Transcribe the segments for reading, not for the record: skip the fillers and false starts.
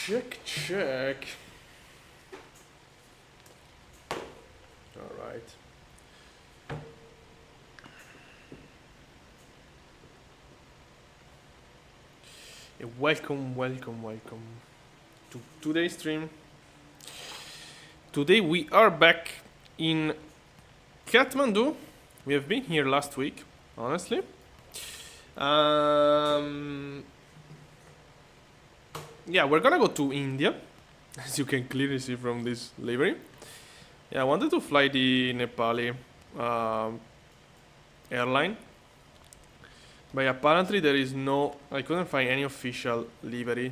Check. All right. Welcome to today's stream. Today we are back in Kathmandu. We have been here last week, honestly. Yeah, we're gonna go to India, as you can clearly see from this livery. Yeah, I wanted to fly the Nepali airline, but apparently there is no. I couldn't find any official livery.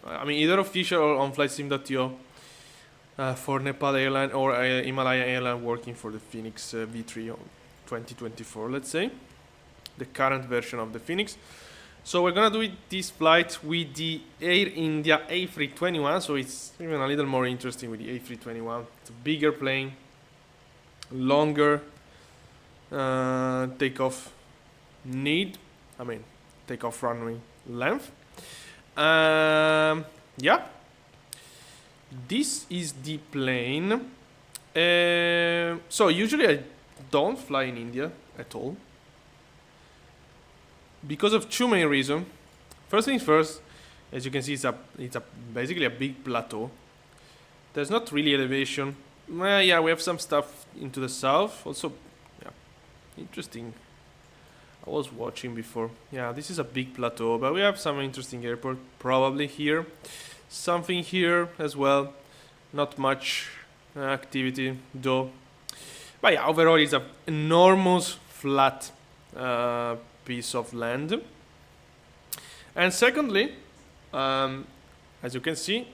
I mean, either official or on flightsim.io for Nepal Airline or Himalaya Airline working for the Fenix V3 2024, let's say, the current version of the Fenix. So we're gonna do this flight with the Air India A321, so it's even a little more interesting with the A321. It's a bigger plane, longer takeoff takeoff runway length. Yeah, this is the plane. So usually I don't fly in India at all, because of two main reasons. First things first, as you can see, it's basically a big plateau. There's not really elevation. Yeah, we have some stuff into the south. Also, yeah, interesting. I was watching before. Yeah, this is a big plateau, but we have some interesting airport. Probably here, something here as well. Not much activity though. But yeah, overall it's an enormous flat piece of land. And secondly, as you can see,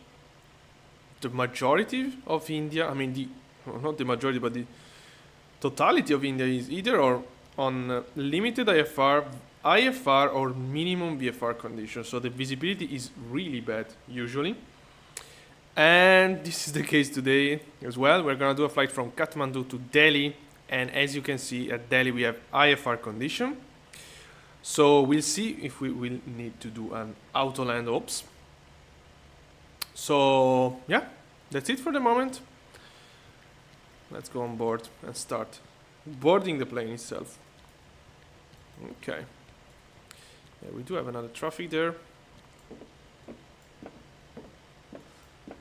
the majority of India, not the majority, but the totality of India is either or on limited IFR or minimum VFR conditions. So the visibility is really bad usually. And this is the case today as well. We're gonna do a flight from Kathmandu to Delhi. And as you can see, at Delhi we have IFR condition. So we'll see if we will need to do an Autoland ops. So yeah, that's it for the moment. Let's go on board and start boarding the plane itself. Okay. Yeah, we do have another traffic there.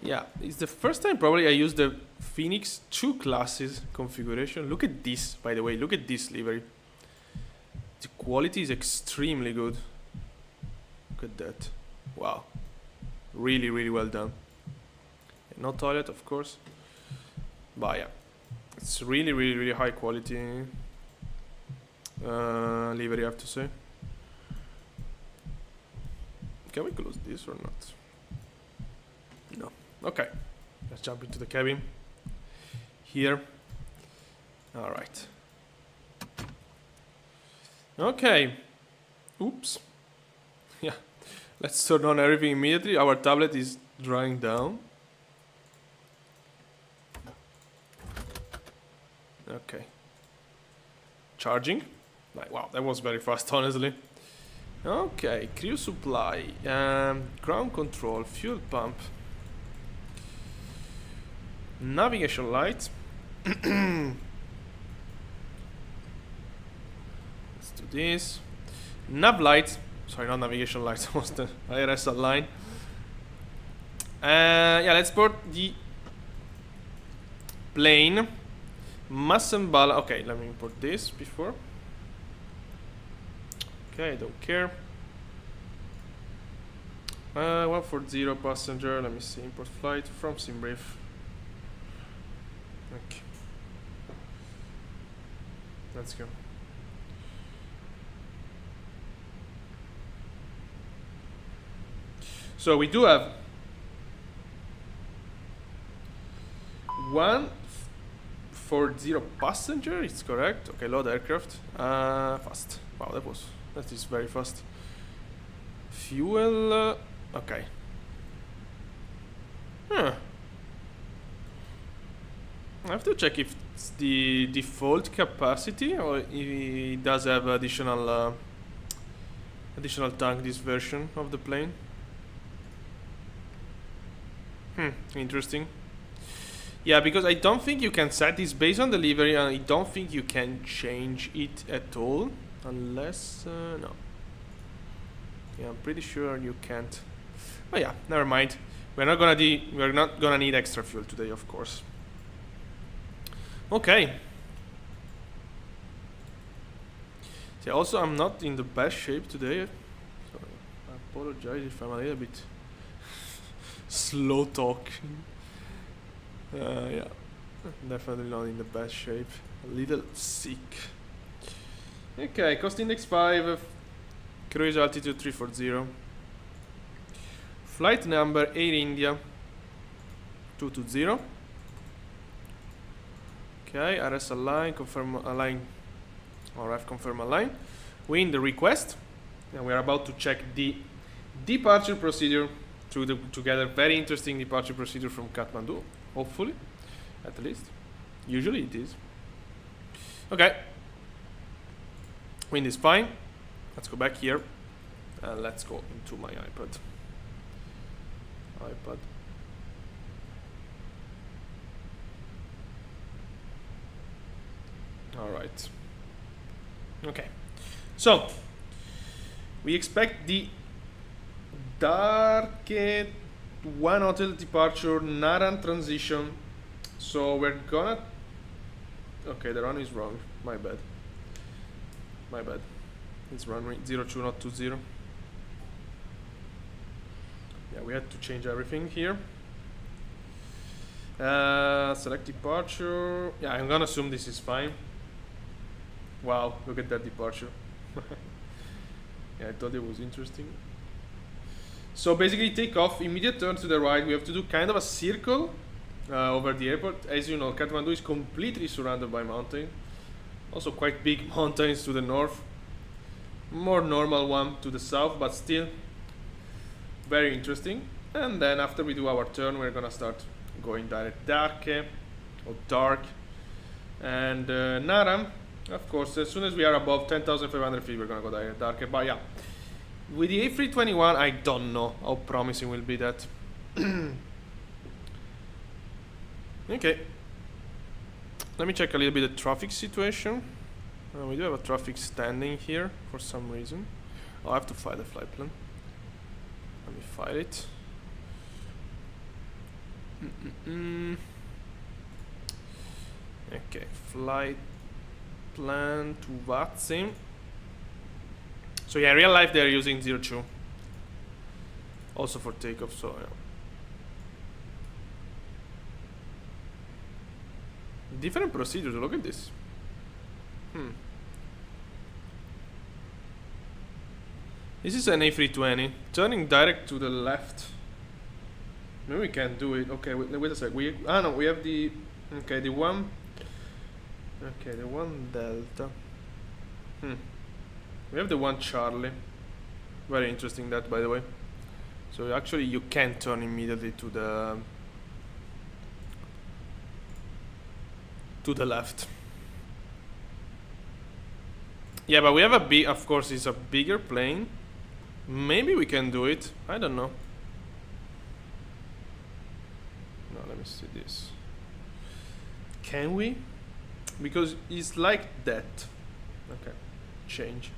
Yeah, it's the first time probably I use the Fenix 2 classes configuration. Look at this, by the way. Look at this livery. The quality is extremely good. Look at that. Wow. Really, really well done. No toilet, of course. But yeah, it's really, really, really high quality livery, I have to say. Can we close this or not? No. Okay. Let's jump into the cabin. Here. All right. Okay. Oops. Yeah. Let's turn on everything immediately. Our tablet is drying down. Okay. Charging. Like, wow, that was very fast, honestly. Okay. Crew supply. Ground control. Fuel pump. Navigation lights. Let's do this. Nav lights. Sorry, not navigation lights. Was the IRS line. Yeah, let's board the plane. Masambala. Okay, let me import this before. Okay, I don't care. 140 passenger. Let me see. Import flight from SimBrief. Okay. Let's go. So we do have 140 passenger. It's correct. Okay, load aircraft. Fast. Wow, that is very fast. Fuel. Okay. Huh. I have to check if it's the default capacity or if it does have additional tank, this version of the plane. Interesting. Yeah, because I don't think you can set this based on delivery, and I don't think you can change it at all, unless no. Yeah, I'm pretty sure you can't. Oh yeah, never mind. We're not gonna need extra fuel today, of course. Okay. See, also I'm not in the best shape today, so I apologize if I'm a little bit slow talking. Yeah, definitely not in the best shape. A little sick. Okay, cost index 5, cruise altitude 340. Flight number Air India 220. Okay, RS align, confirm align, RF confirm align. We in the request, and we are about to check the departure procedure together. Very interesting departure procedure from Kathmandu. Hopefully, at least. Usually it is. Okay. Wind is fine. Let's go back here. And let's go into my iPad. Alright. Okay. So, we expect the Darke 1 hotel departure, Naran transition. So we're gonna... Okay, the run is wrong. My bad. It's runway 02, not 20. Yeah, we had to change everything here. Select departure. Yeah, I'm gonna assume this is fine. Wow, look at that departure. Yeah, I thought it was interesting. So basically take off, immediate turn to the right. We have to do kind of a circle over the airport. As you know, Kathmandu is completely surrounded by mountains. Also quite big mountains to the north. More normal one to the south, but still very interesting. And then after we do our turn, we're gonna start going direct Darke or dark. And Naram, of course, as soon as we are above 10,500 feet, we're gonna go direct Darke. But yeah, with the A321, I don't know how promising will be that. Okay. Let me check a little bit the traffic situation. We do have a traffic standing here for some reason. I'll have to file the flight plan. Let me file it. Okay, flight plan to VATSIM. So yeah, in real life they're using 02. Also for takeoff, so yeah. Different procedures, look at this. This is an A320, turning direct to the left. Maybe we can do it. Okay, wait a sec. We have the... Okay, the one... Okay, the one Delta. We have the one Charlie. Very interesting that, by the way. So actually you can turn immediately to the left. Yeah, but we have a big, of course it's a bigger plane. Maybe we can do it. I don't know. No, let me see this. Can we? Because it's like that. Okay, change.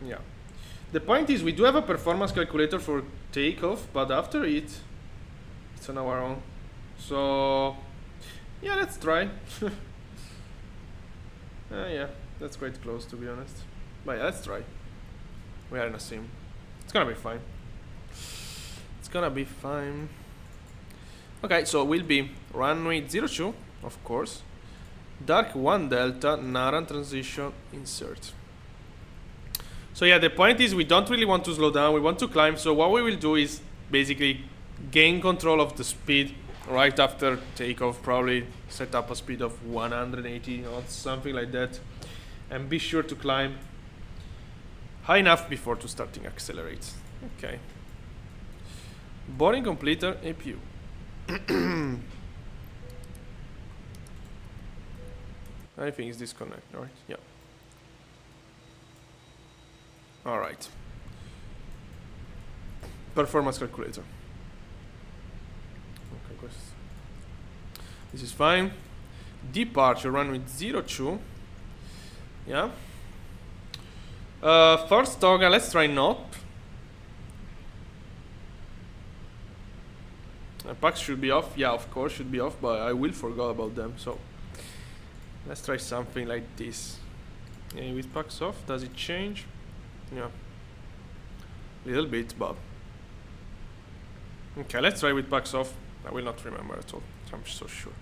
Yeah. The point is we do have a performance calculator for takeoff, but after it's on our own. So yeah, let's try. Yeah, that's quite close to be honest. But yeah, let's try. We are in a sim. It's gonna be fine. It's gonna be fine. Okay, so we'll be runway 02, of course. Dark 1 Delta, Naran transition, insert. So yeah, the point is we don't really want to slow down, we want to climb. So what we will do is basically gain control of the speed right after takeoff. Probably set up a speed of 180 knots, something like that. And be sure to climb high enough before to starting accelerate. Okay. Boarding completer APU. I think it's disconnect, right? Yeah. Alright. Performance calculator. request. This is fine. Departure run with 02. Yeah. First toggle, let's try not. Packs should be off. Yeah, of course should be off, but I will forget about them. So let's try something like this. Yeah, with packs off, does it change? Yeah, little bit, but okay. Let's try with packs off. I will not remember at all. I'm so sure.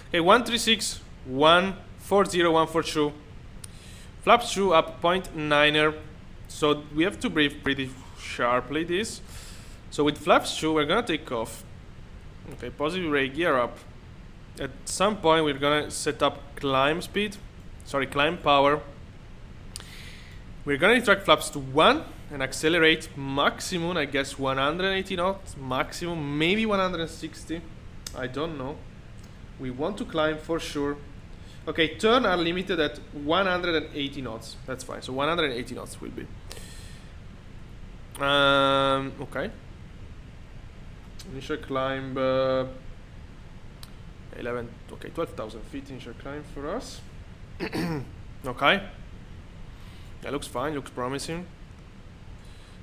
Okay, 136, 140, 142. Flaps 2 up 0.9er. So we have to breathe pretty sharply this. So with flaps 2, we're gonna take off. Okay, positive rate, gear up. At some point, we're gonna set up climb speed. Sorry, climb power. We're gonna retract flaps to 1 and accelerate maximum, I guess 180 knots. Maximum, maybe 160. I don't know. We want to climb for sure. Okay, turn are limited at 180 knots. That's fine. So 180 knots will be. Okay. Initial climb 11. Okay, 12,000 feet initial climb for us. Okay. That looks fine. Looks promising.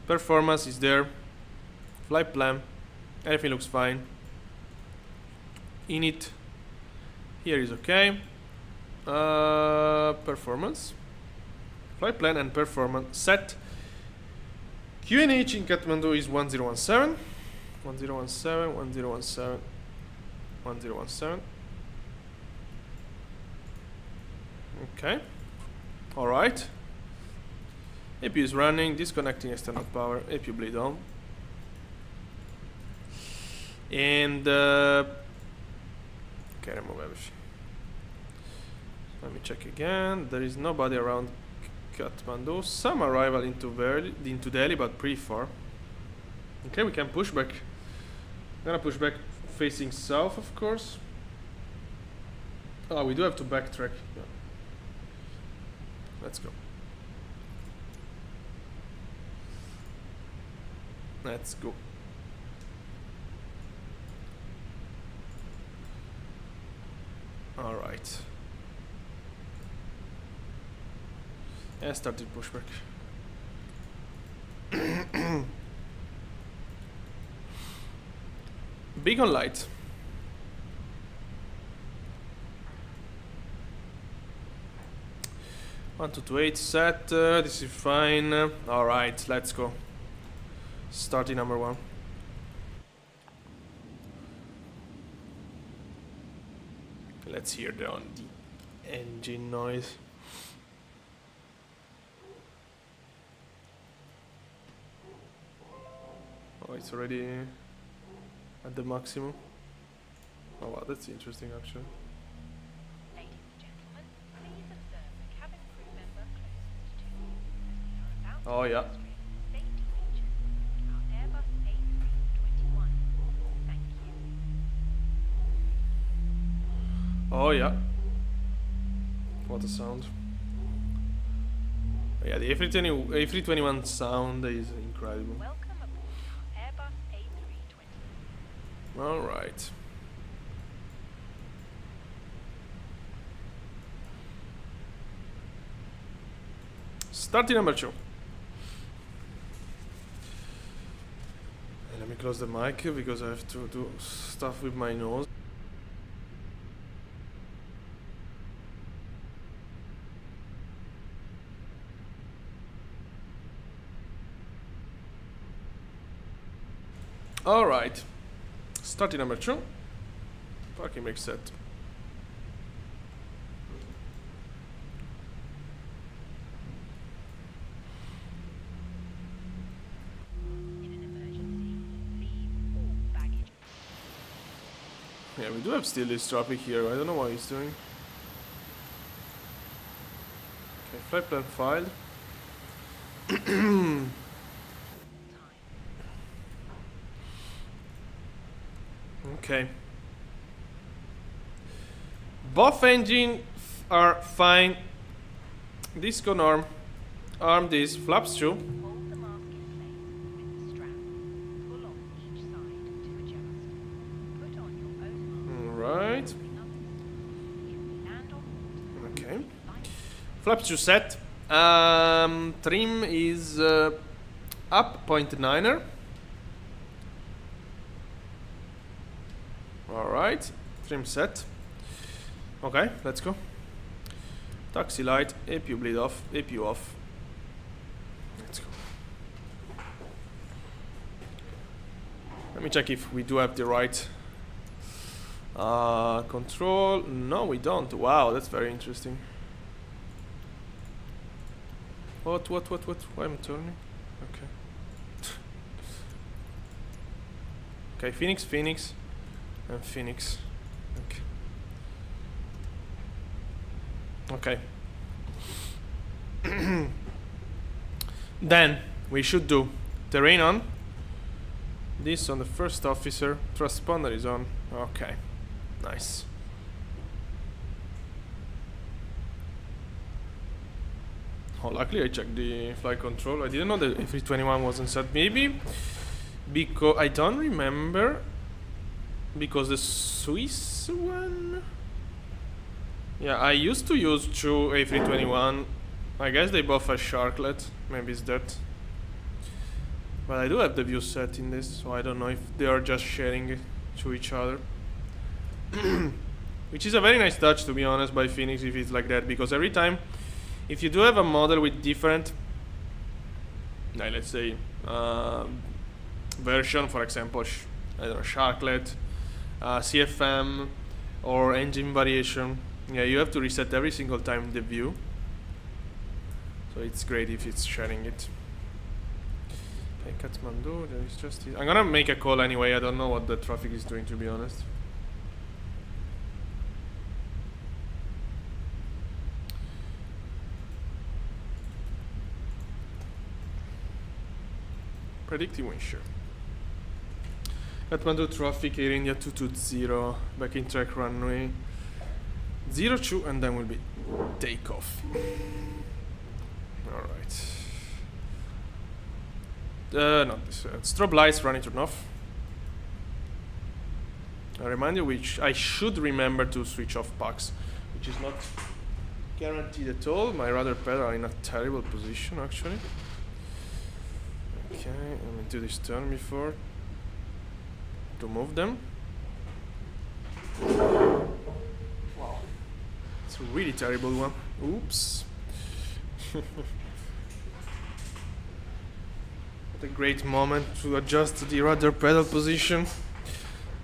Performance is there. Flight plan. Everything looks fine. Init. Here is okay. Performance. Flight plan and performance set. QNH in Kathmandu is 1017. 1017, 1017, 1017. Okay. Alright. APU is running, disconnecting external power, APU bleed on. And okay, remove everything. Let me check again. There is nobody around Kathmandu. Some arrival into Delhi, but pretty far. Okay, we can push back. I'm gonna push back facing south, of course. Oh, we do have to backtrack. Yeah. Let's go. Let's go. All right. Yeah, started pushback. Big on light. One, 2, 2, 8 set. This is fine. All right, let's go. Starting number 1. Let's hear the engine noise. Oh, it's already at the maximum. Oh wow, that's interesting actually. Ladies and gentlemen, please observe the cabin crew member closest to you as we are about Oh yeah. to demonstrate safety features in our Airbus A321. Thank you. Oh yeah. What a sound. Yeah, the A321 sound is incredible. Welcome aboard our Airbus A321. Alright. Starting number 2. And let me close the mic because I have to do stuff with my nose. Alright. Starting number 2. Parking brake set. In an emergency, leave all baggage. Yeah, we do have still this traffic here. I don't know what he's doing. Okay, flight plan filed. Okay. Both engines are fine. Disco norm. Arm this. Flaps 2. Hold the mask in place with the strap. Pull on each side to adjust. Put on your Flaps to set. Trim is up 0.9er. Alright, trim set. Okay, let's go. Taxi light, APU bleed off, APU off. Let's go. Let me check if we do have the right control. No, we don't. Wow, that's very interesting. What? Why am I turning? Okay. Okay, Phoenix, and Phoenix. Okay. Then we should do terrain on. This on the first officer. Transponder is on. Okay. Nice. Oh, luckily I checked the flight control. I didn't know the A321 wasn't set. Maybe because I don't remember. Because the Swiss one. Yeah, I used to use two A321. I guess they both have Sharklet. Maybe it's that. But I do have the view set in this, so I don't know if they are just sharing it to each other. Which is a very nice touch, to be honest, by Phoenix if it's like that. Because every time, if you do have a model with different, like let's say, version, for example, I don't know, Sharklet, CFM, or engine variation, yeah, you have to reset every single time the view. So it's great if it's sharing it. Okay, Kathmandu, there is just... I'm gonna make a call anyway, I don't know what the traffic is doing, to be honest. Predicting wind shear. Kathmandu traffic, Air India 220, back in track runway 02, and then will be takeoff. Alright. Not this. Strobe lights running turn off. I remind you which I should remember to switch off packs, which is not guaranteed at all. My rudder pedal are in a terrible position actually. Okay, let me do this turn before to move them. Wow, it's a really terrible one. Oops. What a great moment to adjust the rudder pedal position.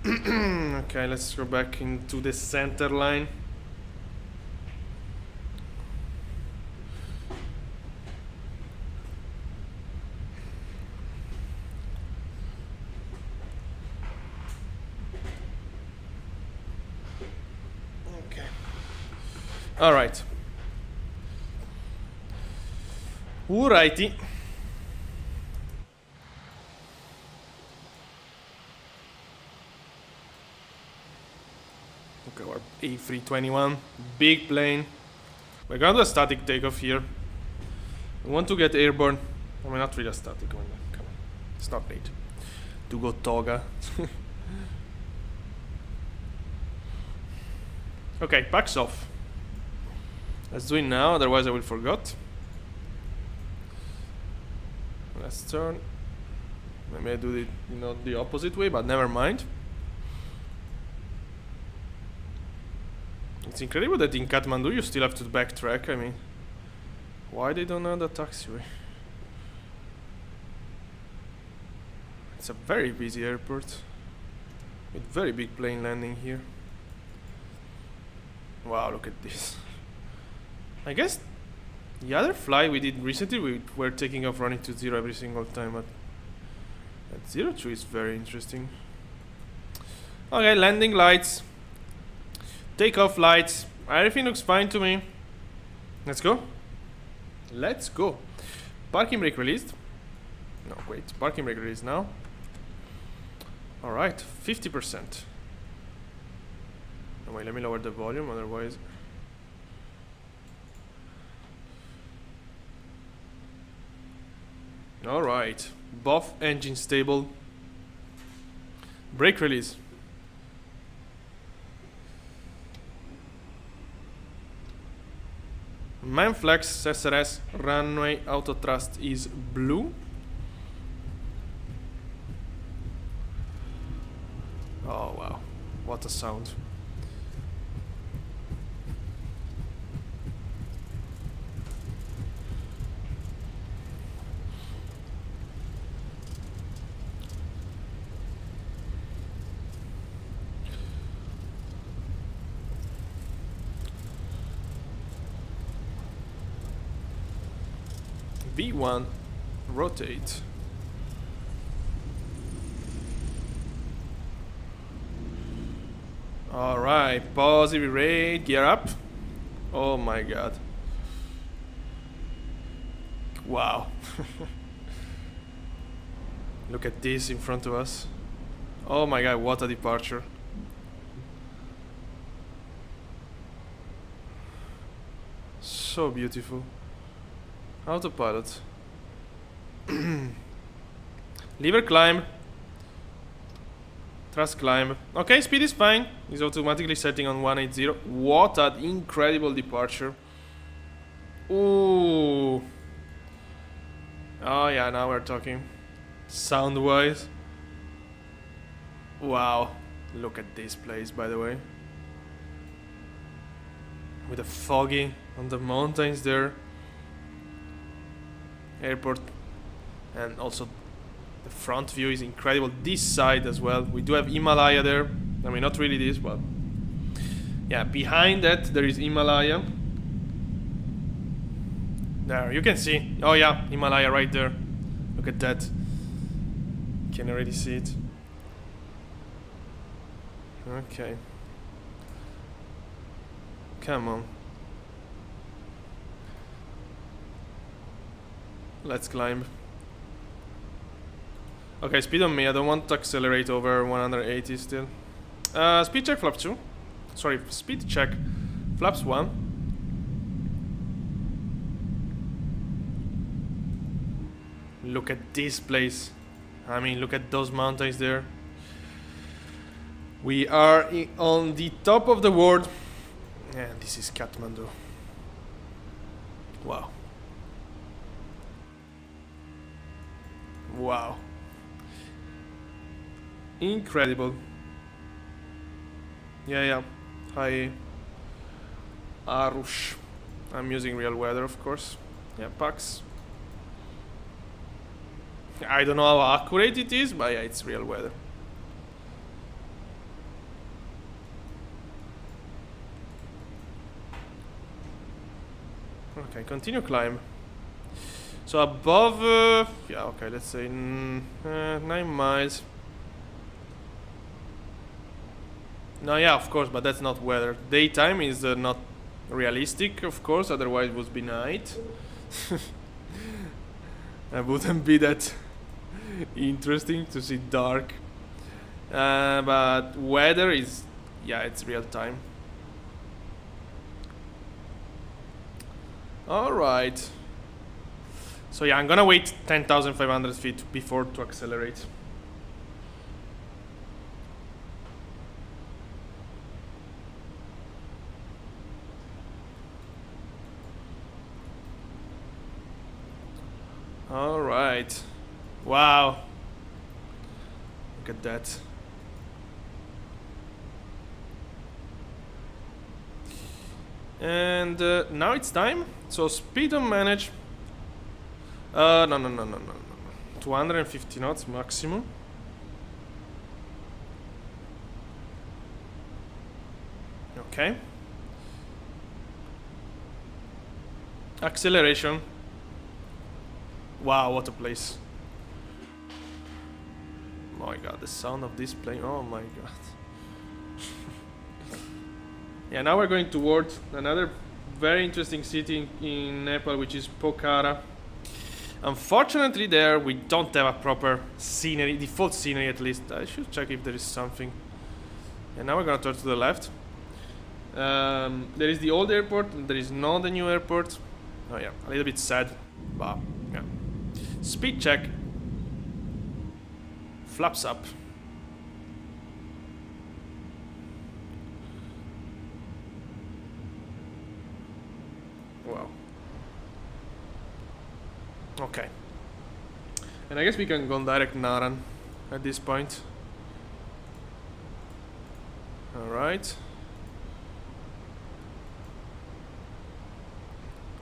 Okay, let's go back into the center line. Okay. All right. Alrighty. Okay, our A321, big plane. We're gonna do a static takeoff here. We want to get airborne. I mean, not really a static one. Come on, it's not need to go toga. Okay, packs off. Let's do it now, otherwise I will forget. Let's turn. Maybe I do it, the opposite way, but never mind. It's incredible that in Kathmandu you still have to backtrack. I mean, why they don't have the taxiway? It's a very busy airport with very big plane landing here. Wow, look at this. I guess the other flight we did recently, we were taking off running to 0 every single time, but at 02 is very interesting. Okay, landing lights. Takeoff lights. Everything looks fine to me. Let's go. Let's go. Parking brake released. No, wait. Parking brake released now. Alright, 50%. Oh, wait, let me lower the volume, otherwise... Alright. Both engines stable. Brake release. Main flags SRS runway auto thrust is blue. Oh wow, what a sound. V1 rotate. Alright, positive rate, gear up. Oh my god. Wow. Look at this in front of us. Oh my god, what a departure. So beautiful. Autopilot. Lever climb. Thrust climb. Okay, speed is fine. It's automatically setting on 180. What an incredible departure. Ooh. Oh yeah, now we're talking. Sound wise. Wow. Look at this place, by the way. With the foggy on the mountains there. Airport. And also the front view is incredible. This side as well. We do have Himalaya there. I mean, not really this, but yeah, behind that there is Himalaya. There, you can see. Oh yeah, Himalaya right there. Look at that. You can already see it. Okay. Come on. Let's climb. Okay, speed on me. I don't want to accelerate over 180 still. Speed check flaps 2. Sorry, speed check flaps 1. Look at this place. I mean, look at those mountains there. We are on the top of the world. Yeah, this is Kathmandu. Wow. Wow. Incredible. Yeah. Hi. Arush. I'm using real weather, of course. Yeah, Pax. I don't know how accurate it is, but yeah, it's real weather. Okay, continue climb. So above, yeah, okay, let's say 9 miles. No, yeah, of course, but that's not weather. Daytime is not realistic, of course, otherwise it would be night. It wouldn't be that interesting to see dark. But weather is, yeah, it's real time. Alright. So yeah, I'm gonna wait 10,500 feet before to accelerate. Alright. Wow. Look at that. And now it's time. So speed on manage. No. 250 knots maximum. Okay. Acceleration. Wow, what a place. Oh my god, the sound of this plane. Oh my god. Yeah, now we're going towards another very interesting city in Nepal, which is Pokhara. Unfortunately, there we don't have a proper scenery, default scenery at least. I should check if there is something. And now we're gonna turn to the left. There is the old airport, and there is not the new airport. Oh yeah, a little bit sad, but yeah. Speed check. Flaps up. Wow, Okay. And I guess we can go direct Naran at this point. Alright.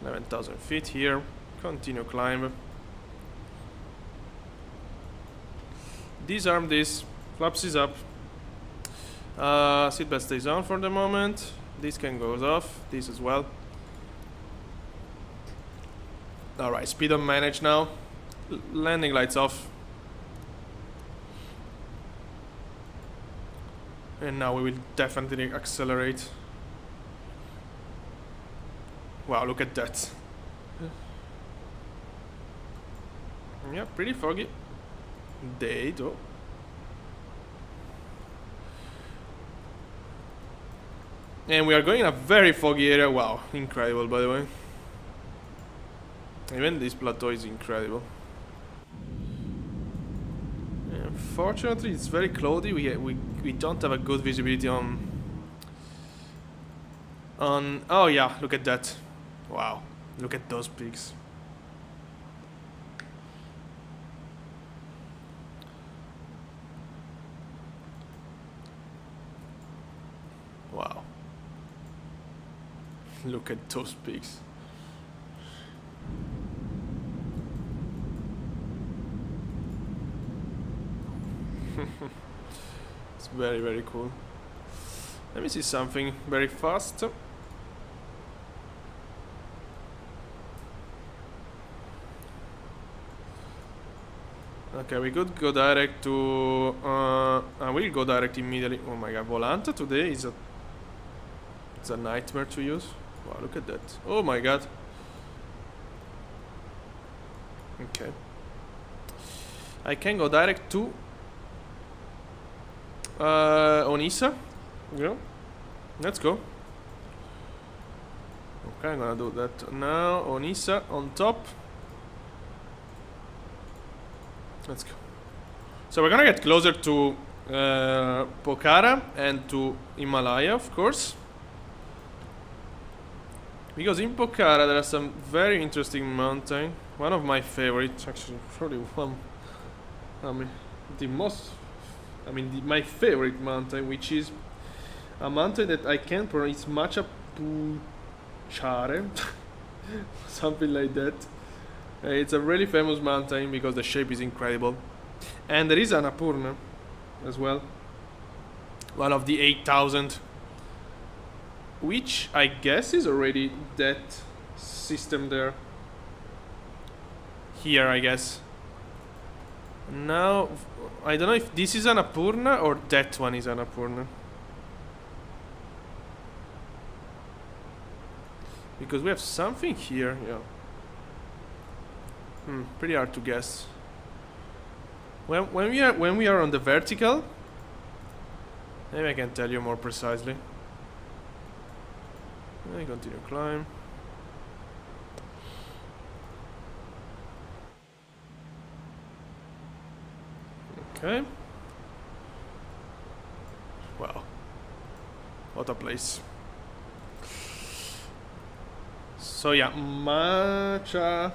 11,000 feet here. Continue climb. Disarm this. Flaps is up. Seatbelt stays on for the moment. This can go off. This as well. Alright, speed on manage now. Landing lights off. And now we will definitely accelerate. Wow, look at that. Yeah, pretty foggy day though. And we are going in a very foggy area. Wow, incredible by the way. Even this plateau is incredible. Unfortunately, it's very cloudy. We don't have a good visibility on. Oh yeah, look at that. Wow, look at those peaks. Wow. Look at those peaks. It's very, very cool. Let me see something very fast. Okay, we could go direct to... we'll go direct immediately. Oh my god, Volanta today is it's a nightmare to use. Wow, look at that. Oh my god. Okay. I can go direct to... Onisa. Yeah. Let's go. Okay, I'm gonna do that now. Onisa on top. Let's go. So we're gonna get closer to Pokhara and to Himalaya, of course. Because in Pokhara there are some very interesting mountains. One of my favorites, actually, probably one. My favorite mountain, which is a mountain that I can't pronounce. It's Machapuchare, something like that. It's a really famous mountain because the shape is incredible. And there is Annapurna as well. One of the 8,000. Which I guess is already that system there. Here, I guess. Now, I don't know if this is Annapurna or that one is Annapurna. Because we have something here, yeah. Pretty hard to guess. When we are on the vertical, maybe I can tell you more precisely. I continue climb. Okay. Wow. What a place. So yeah, Machapuchare.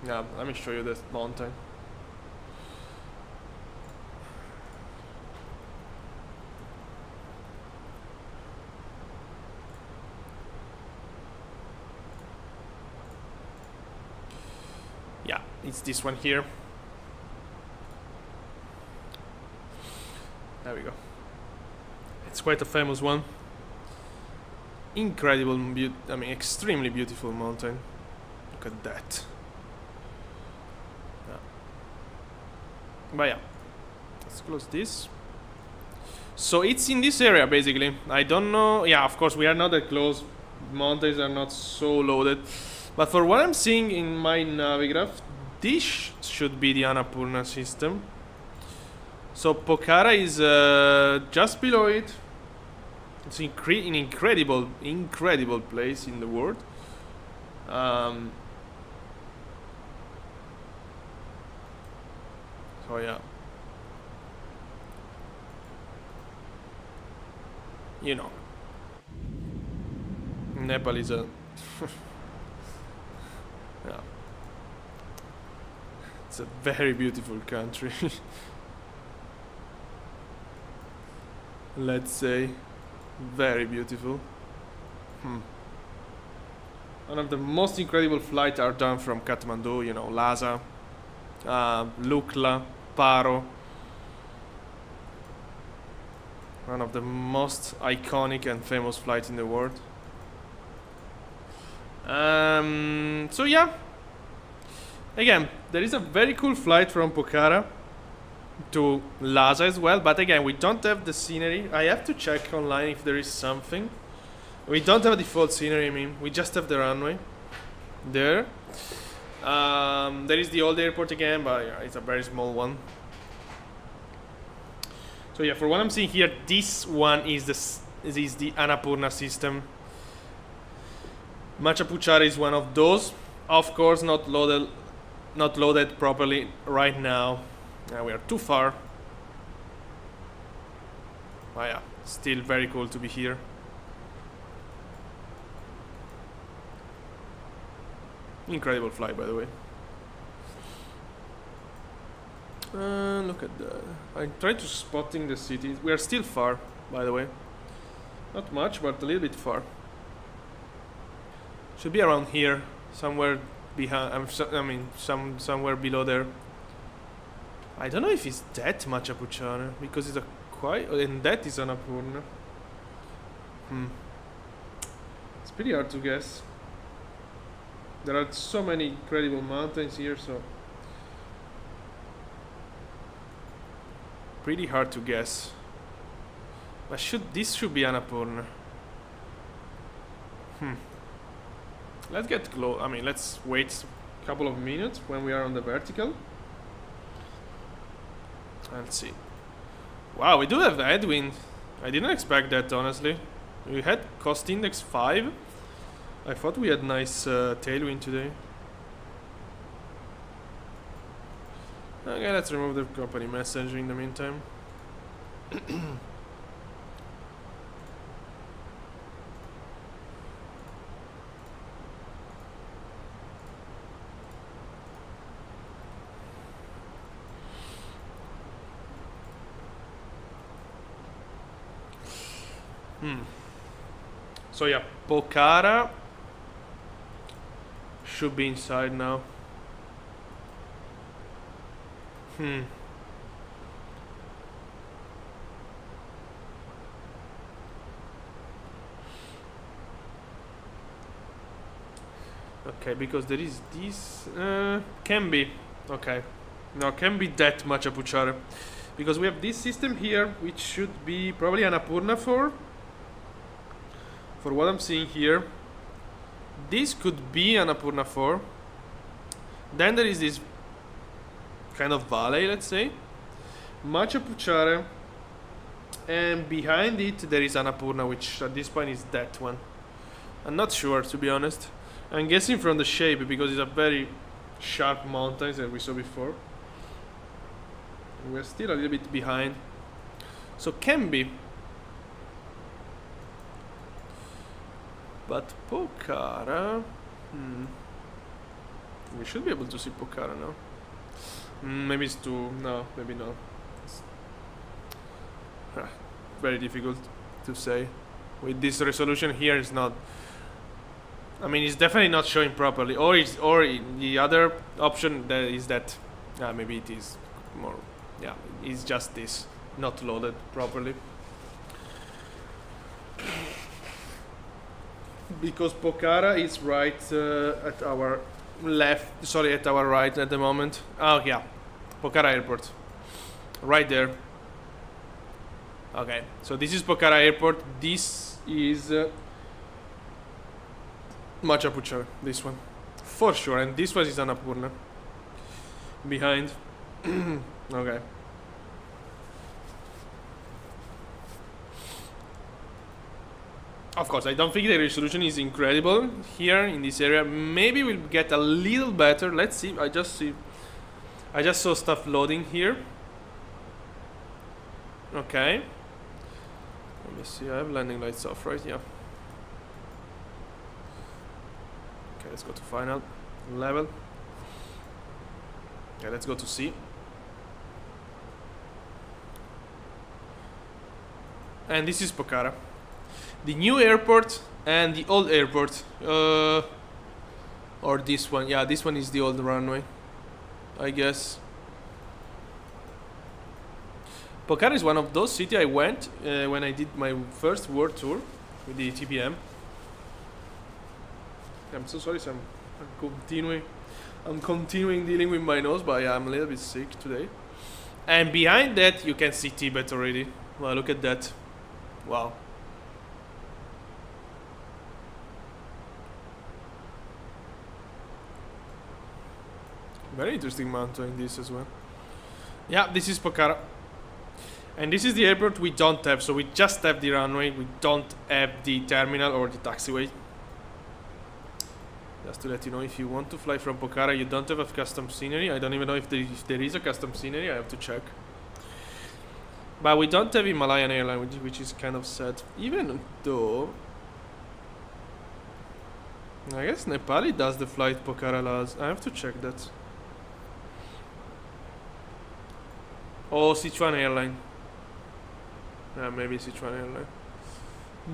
Yeah, let me show you this mountain. Yeah, it's this one here. There we go. It's quite a famous one. Incredible, extremely beautiful mountain. Look at that. Yeah. But yeah, let's close this. So it's in this area basically. I don't know. Yeah, of course we are not that close. Mountains are not so loaded. But for what I'm seeing in my Navigraph, this should be the Annapurna system. So Pokhara is just below it. It's an incredible place in the world. So yeah, you know, Nepal is a Yeah. It's a very beautiful country. Let's say very beautiful. One of the most incredible flights are done from Kathmandu, you know, Lhasa, Lukla, Paro. One of the most iconic and famous flights in the world. So yeah, again, there is a very cool flight from Pokhara to Lhasa as well, but again, we don't have the scenery. I have to check online if there is something. We don't have a default scenery, I mean, we just have the runway there. There is the old airport again, but yeah, it's a very small one. So yeah, for what I'm seeing here, this one is the Annapurna system. Machapuchara is one of those. Of course, not loaded properly right now. We are too far. But yeah, still very cool to be here. Incredible flight, by the way. Look at that. I tried to spotting the city. We are still far, by the way. Not much, but a little bit far. Should be around here, somewhere behind. Somewhere below there. I don't know if it's that Machapuchana because it's a quite, and that is Annapurna. It's pretty hard to guess. There are so many incredible mountains here, so pretty hard to guess. But this should be Annapurna. Let's get close. I mean, let's wait a couple of minutes when we are on the vertical. Let's see. Wow, we do have headwind. I didn't expect that, honestly. We had cost index 5. I thought we had nice tailwind today. Okay, let's remove the company message in the meantime. So yeah, Pokhara should be inside now. Okay, because there is this can be okay. No, can be that Machapuchara. Because we have this system here which should be probably Annapurna 4. For what I'm seeing here, this could be Annapurna 4. Then there is this kind of valley, let's say, Machapuchara, and behind it there is Annapurna, which at this point is that one. I'm not sure, to be honest. I'm guessing from the shape because it's a very sharp mountain that we saw before. We're still a little bit behind, so can be. But Pokhara, we should be able to see Pokhara now. Maybe it's too, no, maybe not. It's very difficult to say. With this resolution here, it's not. I mean, it's definitely not showing properly. Or the other option that is that maybe it is more. Yeah, it's just this, not loaded properly. Because Pokhara is right at our left, sorry, at our right at the moment. Oh yeah, Pokhara Airport, right there. Okay, so this is Pokhara Airport. This is Machapuchara, this one, for sure. And this one is Annapurna, behind. Okay. Of course, I don't think the resolution is incredible here in this area. Maybe we'll get a little better. Let's see. I just saw stuff loading here. Okay. Let me see. I have landing lights off, right? Yeah. Okay, let's go to final. level. Yeah, let's go to sea. And this is Pokhara. The new airport and the old airport. Or this one. Yeah, this one is the old runway, I guess. Pokhara is one of those cities I went when I did my first world tour with the TPM. I'm so sorry, so I'm continuing dealing with my nose, but yeah, I'm a little bit sick today. And behind that, you can see Tibet already. Wow, look at that. Wow. Very interesting mountain, this as well. Yeah, this is Pokhara. And this is the airport we don't have, so we just have the runway. We don't have the terminal or the taxiway. Just to let you know, if you want to fly from Pokhara, you don't have a custom scenery. I don't even know if there is a custom scenery. I have to check. But we don't have Himalayan airline, which is kind of sad. Even though, I guess Nepali does the flight Pokhara Laz. I have to check that. Oh, Sichuan airline. Maybe Sichuan airline.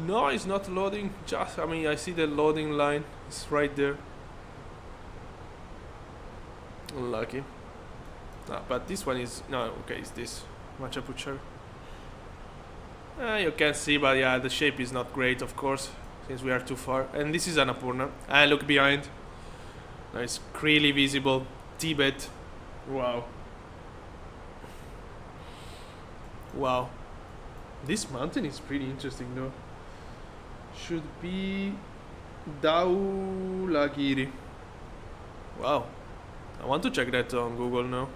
No, it's not loading. Just, I mean, I see the loading line. It's right there. Unlucky. No, but this one is no. Okay, it's this Machu Picchu. You can see, but yeah, the shape is not great, of course, since we are too far. And this is Annapurna. And look behind. Now it's clearly visible. Tibet. Wow. Wow. This mountain is pretty interesting, though. Should be Dhaulagiri. Wow. I want to check that on Google now.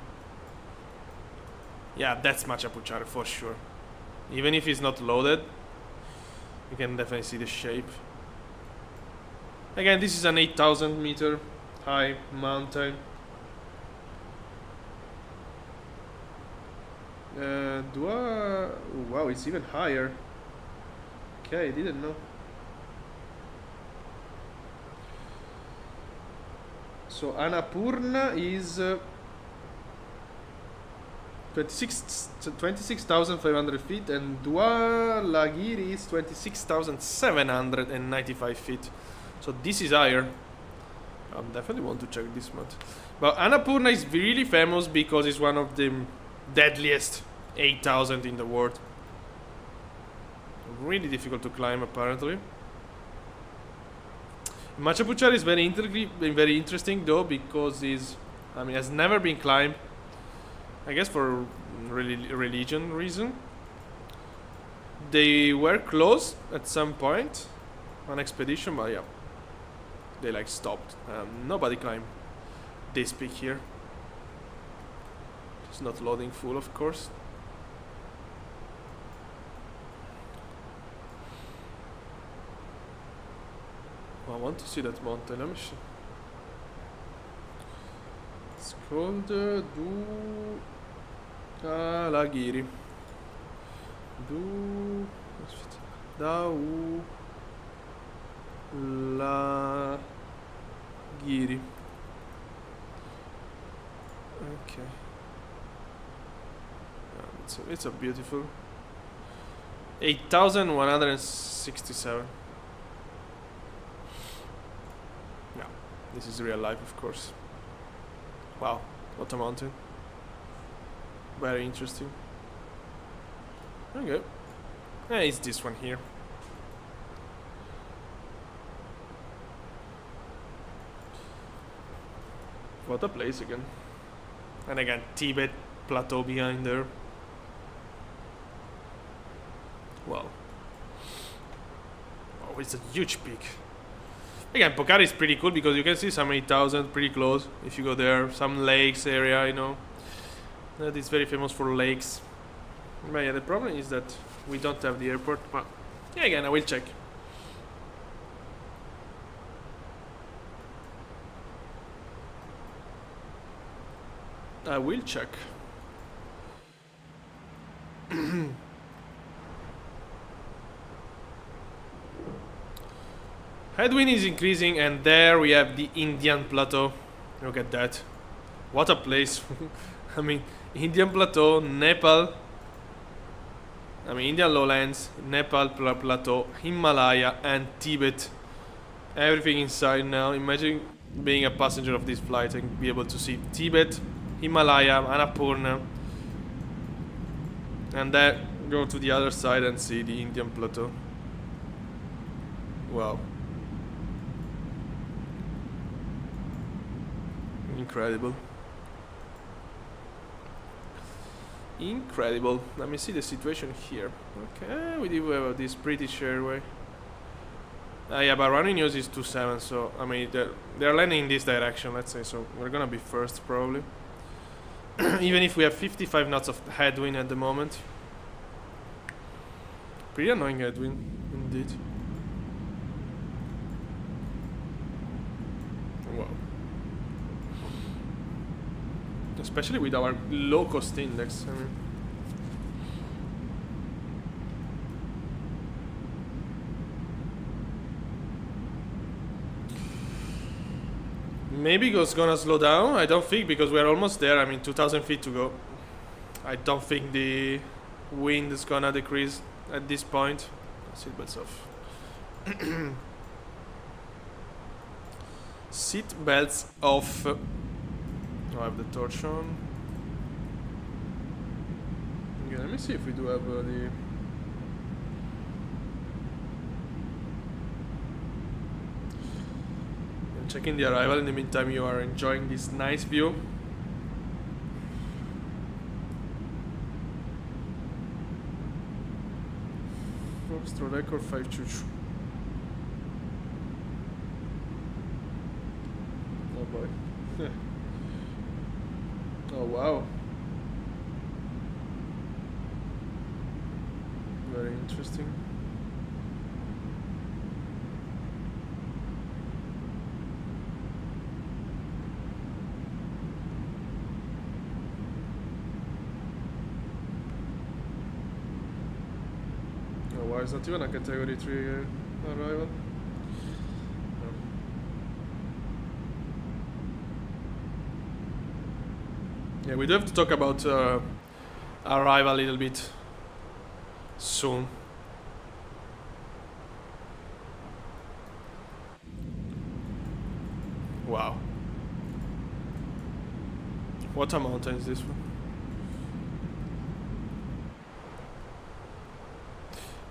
Yeah, that's Machu Picchu for sure. Even if it's not loaded, you can definitely see the shape. Again, this is an 8,000 meter high mountain. Wow, it's even higher. Okay, I didn't know. So Annapurna is 26,500 feet, and Dhaulagiri is 26,795 feet. So this is higher. I definitely want to check this month. But Annapurna is really famous because it's one of the deadliest 8,000 in the world. Really difficult to climb, apparently. Machu Picchu is very interesting though, because has never been climbed. I guess for religion reason. They were closed at some point on expedition, but yeah, they like stopped. Nobody climbed this peak here. It's not loading full, of course. I want to see that mountain. Let me see. It's called Dhaulagiri. Dhaulagiri. Okay. It's a beautiful 8,167. Yeah, this is real life, of course. Wow, what a mountain. Very interesting. Okay. It's this one here. What a place again. And again, Tibet plateau behind there. Wow. Oh, it's a huge peak. Again, Pokhara is pretty cool because you can see some 8,000 pretty close if you go there. Some lakes area, you know. That is very famous for lakes. But yeah, the problem is that we don't have the airport. But yeah, again, I will check. I will check. Headwind is increasing, and there we have the Indian plateau. Look at that. What a place. I mean, Indian Plateau, Nepal. I mean, Indian lowlands, Nepal plateau, Himalaya, and Tibet. Everything inside now. Imagine being a passenger of this flight and be able to see Tibet, Himalaya, Annapurna, and then go to the other side and see the Indian Plateau. Wow. Incredible. Incredible. Let me see the situation here. Okay, we do have this British Airway. Yeah, but running news is 27, so I mean they're landing in this direction, let's say. So we're gonna be first probably. Even if we have 55 knots of headwind at the moment. Pretty annoying headwind, indeed. Wow. Especially with our low cost index. I mean. Maybe it's gonna slow down. I don't think, because we're almost there. I mean, 2,000 feet to go. I don't think the wind is gonna decrease at this point. Seatbelts off. Seatbelts off. I have the torch on. Okay, let me see if we do have the. I'm checking the arrival. In the meantime, you are enjoying this nice view. Foxtrot record 522. Oh boy. Oh wow. Very interesting. Oh wow, it's not even a category 3 arrival. Yeah, we do have to talk about arrival a little bit soon. Wow. What a mountain is this one?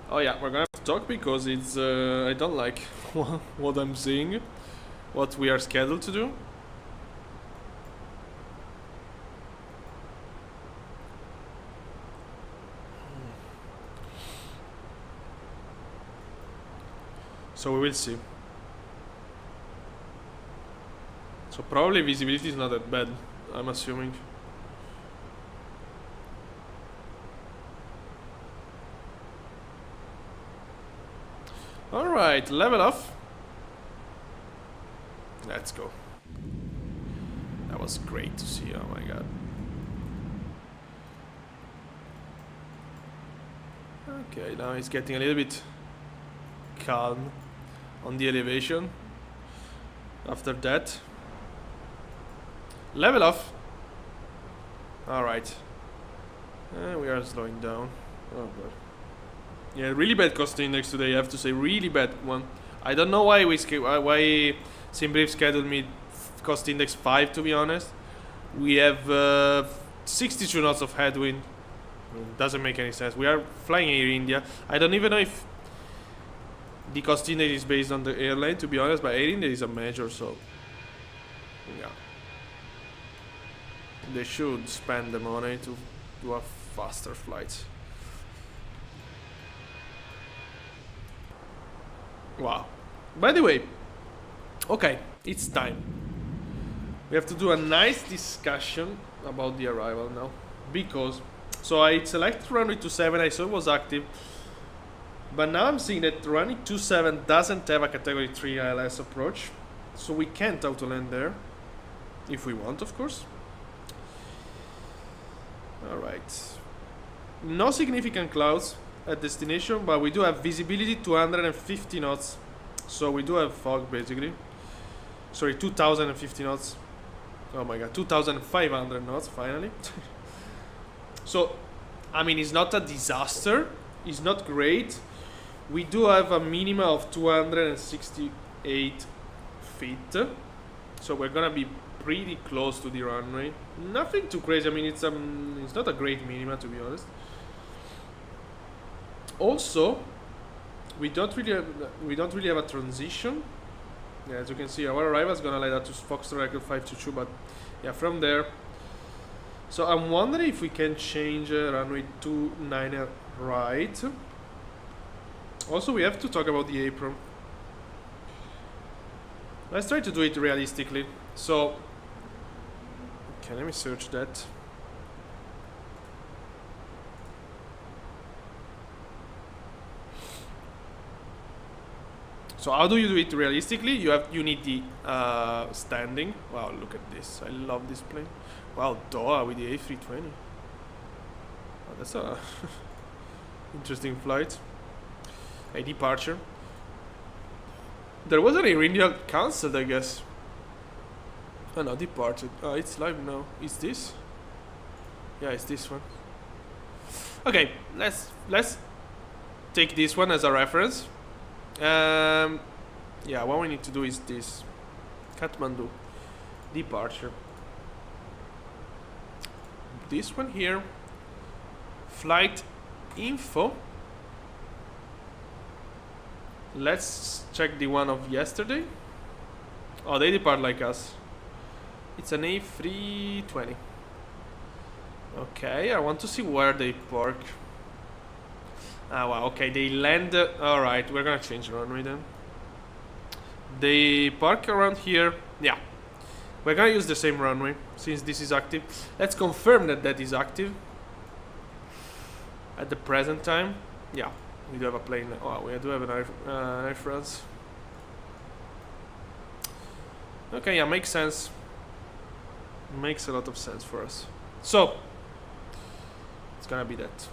Oh yeah, we're gonna have to talk because it's I don't like what I'm seeing, what we are scheduled to do. So we will see. So probably visibility is not that bad, I'm assuming. Alright, level off. Let's go. That was great to see, oh my god. Okay, now it's getting a little bit calm on the elevation. After that, level off. Alright. We are slowing down. Oh god. Yeah, really bad cost index today, I have to say, really bad one. I don't know why why SimBrief scheduled me cost index 5, to be honest. We have 62 knots of headwind. Doesn't make any sense. We are flying Air India. I don't even know if the cost index is based on the airline, to be honest, but Air India is a major, so yeah, they should spend the money to do a faster flight. Wow. By the way, okay, it's time. We have to do a nice discussion about the arrival now, because so I selected runway 27. I saw it was active. But now I'm seeing that runway 27 doesn't have a category 3 ILS approach, so we can't autoland there, if we want, of course. Alright. No significant clouds at destination, but we do have visibility 250 knots, so we do have fog basically. Sorry, 2050 knots. Oh my god, 2,500 knots finally. So, I mean, it's not a disaster. It's not great. We do have a minimum of 268 feet. So we're gonna be pretty close to the runway. Nothing too crazy. I mean, it's not a great minima, to be honest. Also, we don't really have a transition. Yeah, as you can see, our arrival is gonna lead us to Foxtrot Echo 522, but yeah, from there. So I'm wondering if we can change runway 29 right. Also, we have to talk about the apron. Let's try to do it realistically. So, okay, let me search that. So how do you do it realistically? You need the standing. Wow, look at this! I love this plane. Wow, Doha with the A320. Oh, that's a interesting flight. A departure. There was an Air India cancelled, I guess. Oh no, departed. Oh, it's live now. Is this? Yeah, it's this one. Okay, let's take this one as a reference. Yeah, what we need to do is this. Kathmandu. Departure. This one here. Flight info. Let's check the one of yesterday. Oh, they depart like us. It's an A320. Okay, I want to see where they park. Ah, wow, okay, they land. Alright, we're gonna change the runway then. They park around here. Yeah, we're gonna use the same runway since this is active. Let's confirm that that is active at the present time. Yeah, we do have a plane. Oh, we do have an Air France. Okay, yeah, makes sense. Makes a lot of sense for us. So, it's gonna be that.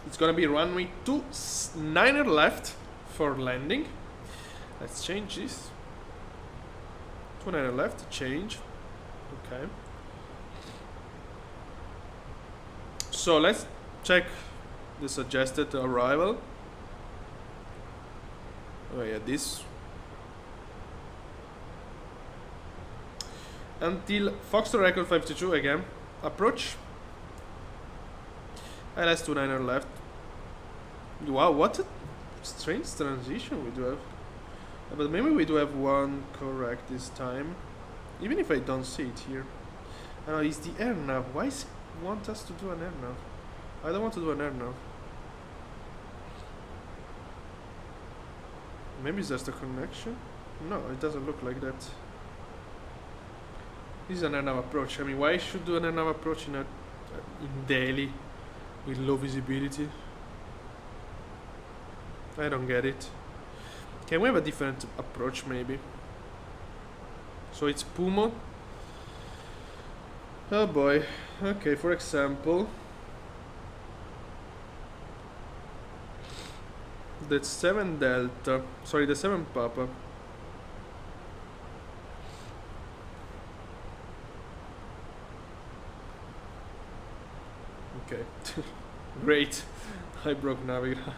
It's gonna be runway 29 left for landing. Let's change this. 29 left, change. Okay. So let's check the suggested arrival. Oh yeah, this. Until Foxtrot Record 522 again. Approach. LS 29 left. Wow, what a strange transition we do have. But maybe we do have one correct this time. Even if I don't see it here. I know, it's the air nav. Why does it want us to do an air nav? I don't want to do an air nav. Maybe it's just a connection? No, it doesn't look like that. This is an air nav approach. I mean, why should do an air nav approach in Delhi with low visibility? I don't get it. Can we have a different approach maybe? So it's Pumo. Oh boy. Okay, for example, the 7 Delta. Sorry, the 7 Papa. Okay. Great. I broke Navigraph.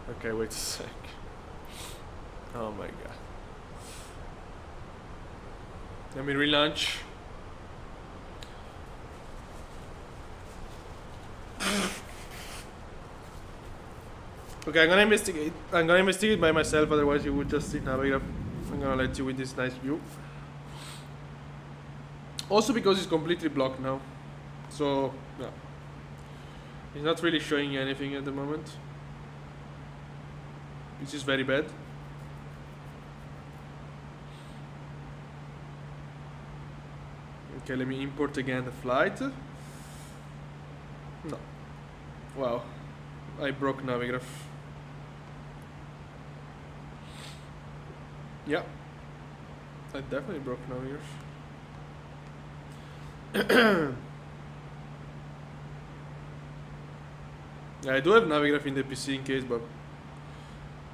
Okay, wait a sec. Oh my god. Let me relaunch. Okay, I'm gonna investigate. I'm gonna investigate by myself, otherwise you would just see Navigraph. I'm gonna let you with this nice view. Also because it's completely blocked now. So, yeah. It's not really showing anything at the moment. Which is very bad. Okay, let me import again the flight. No. Wow. I broke Navigraph. Yeah. I definitely broke Navigraph. Yeah, I do have Navigraph in the PC in case, but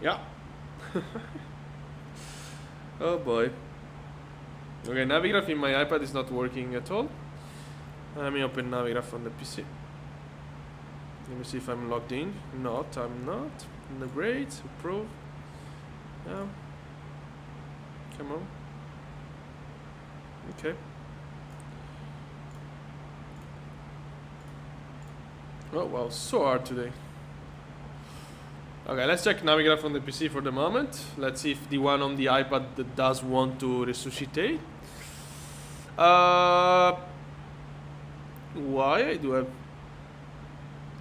yeah. Oh boy. Okay, Navigraph in my iPad is not working at all. Let me open Navigraph on the PC. Let me see if I'm logged in. Not, I'm not. No, great, approve. Yeah. Come on. Okay. Oh wow, so hard today. Okay, let's check Navigraph on the PC for the moment. Let's see if the one on the iPad that does want to resuscitate. Why I do have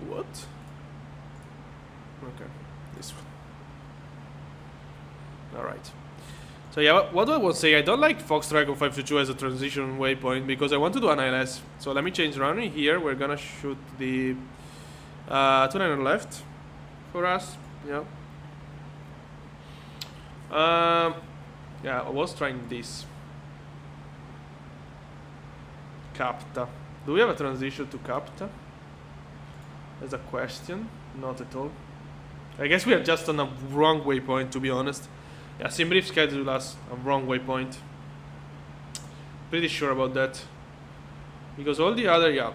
what? Okay, this one. All right. So yeah, what I was saying, I don't like Foxtrot 522 as a transition waypoint because I want to do an ILS. So let me change runway here. We're gonna shoot the 29 left for us. Yeah. Yeah, I was trying this. Capta. Do we have a transition to Capta? That's a question. Not at all. I guess we are just on a wrong waypoint, to be honest. Yeah, SimBrief scheduled us a wrong waypoint. Pretty sure about that. Because all the other, yeah.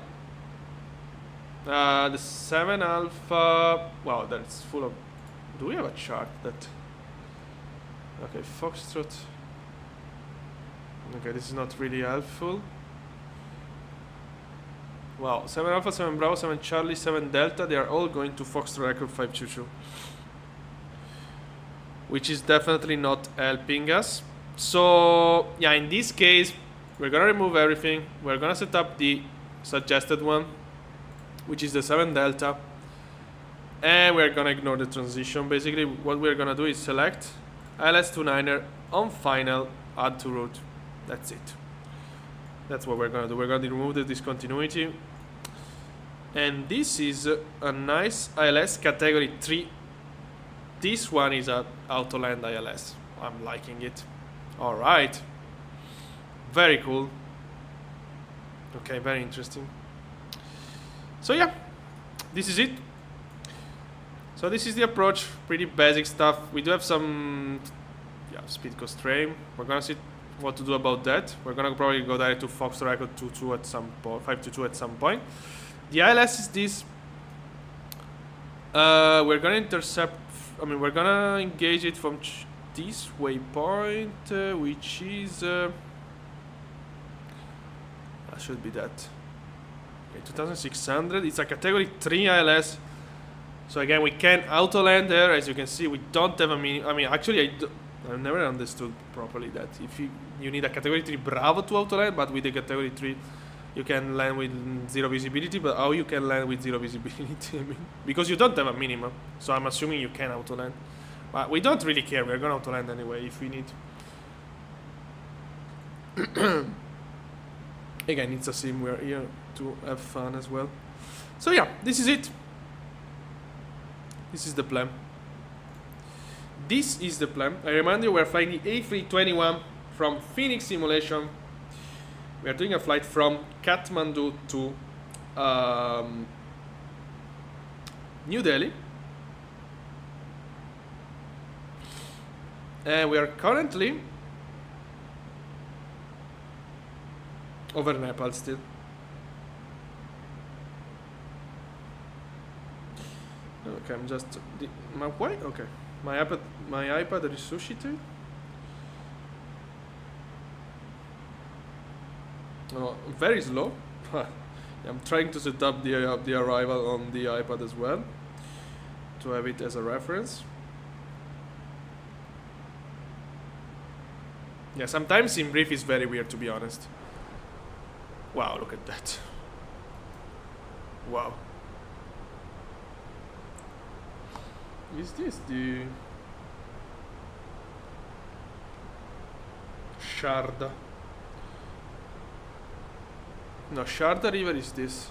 The 7 Alpha. Wow, that's full of. Do we have a chart that. Okay, Foxtrot. Okay, this is not really helpful. Wow, 7 Alpha, 7 Bravo, 7 Charlie, 7 Delta, they are all going to Foxtrot Record 522. Which is definitely not helping us. So, yeah, in this case, we're gonna remove everything. We're gonna set up the suggested one, which is the 7 Delta. And we're gonna ignore the transition. Basically, what we're gonna do is select ILS29er on final, add to route. That's it. That's what we're gonna do. We're gonna remove the discontinuity. And this is a nice ILS category 3. This one is a Autoland ILS. I'm liking it. Alright. Very cool. Okay, very interesting. So yeah, this is it. So this is the approach, pretty basic stuff. We do have some speed constraint. We're gonna see what to do about that. We're gonna probably go direct to Foxtrot Record 22 at some point, 522 at some point. The ILS is this. We're gonna intercept. I mean, we're gonna engage it from this waypoint, which is that should be that. Okay, 2600. It's a category 3 ILS. So again, we can autoland there. As you can see, we don't have a mini. I mean, actually, I've never understood properly that if you need a category 3 Bravo to autoland, but with the category 3 you can land with 0 visibility. But how you can land with 0 visibility? I mean, because you don't have a minimum. So I'm assuming you can autoland. But we don't really care. We're gonna autoland anyway if we need. Again, it's a sim. We're here to have fun as well. So yeah, this is it. This is the plan. This is the plan. I remind you, we're flying the A321 from Fenix simulation. We are doing a flight from Kathmandu to New Delhi. And we are currently over Nepal still. Okay, I'm just my why? Okay, my iPad resuscitated. Oh, very slow. I'm trying to set up the arrival on the iPad as well to have it as a reference. Yeah, sometimes SimBrief is very weird, to be honest. Wow, look at that. Wow. Is this the Sharda? No, Sharda River is this.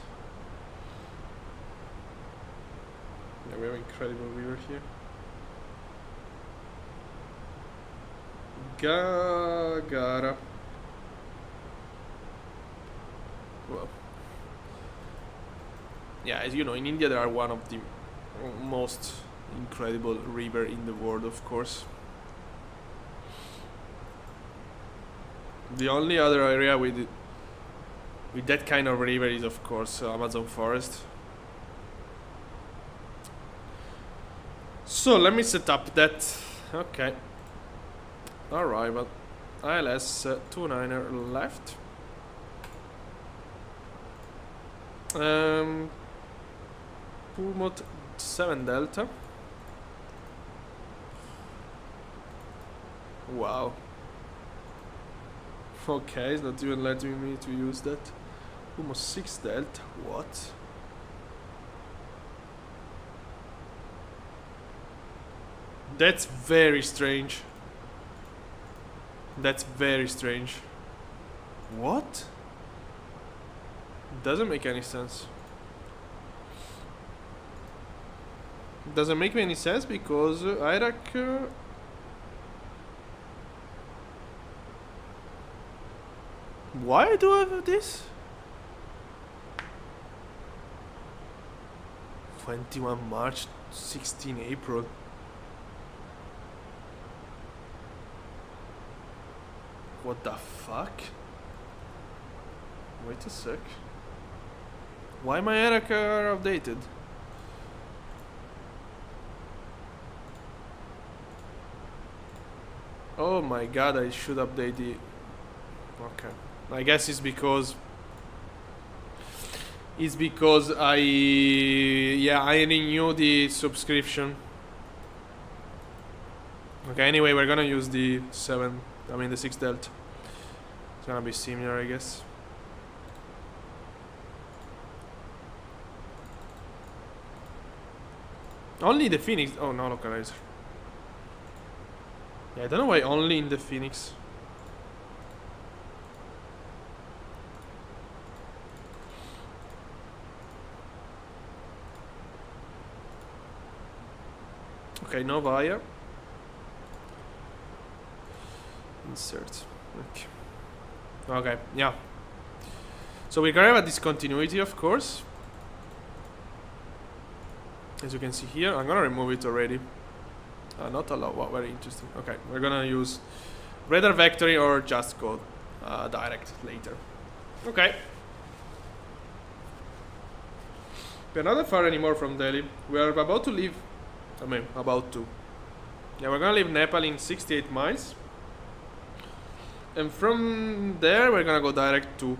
Yeah, we have an incredible river here. Gagara. Well, yeah, as you know, in India there are one of the most incredible river in the world, of course. The only other area with that kind of river is of course Amazon forest. So let me set up that. Okay. Arrival. ILS 29er left. Pulmot 7 Delta. Wow. Okay, it's not even letting me to use that. Almost 6 Delta. What? That's very strange. That's very strange. What? Doesn't make any sense. Doesn't make any sense because Iraq. Why do I have this? 21 March, 16 April. What the fuck? Wait a sec. Why my Iraq are updated? Oh my god, I should update the... Okay. I guess it's because I renew the subscription. Okay, anyway, we're gonna use the 6 Delta. It's gonna be similar, I guess. Only the Phoenix. Oh, no localizer. Yeah, I don't know why only in the Phoenix. Okay, no via. Insert. Okay. Okay, yeah. So we're gonna have a discontinuity, of course. As you can see here, I'm gonna remove it already. Not allow. Wow, very interesting. Okay, we're gonna use radar vectory or just go direct later. Okay. We're not that far anymore from Delhi. We are about to leave. About to. Yeah, we're gonna leave Nepal in 68 miles. And from there, we're gonna go direct to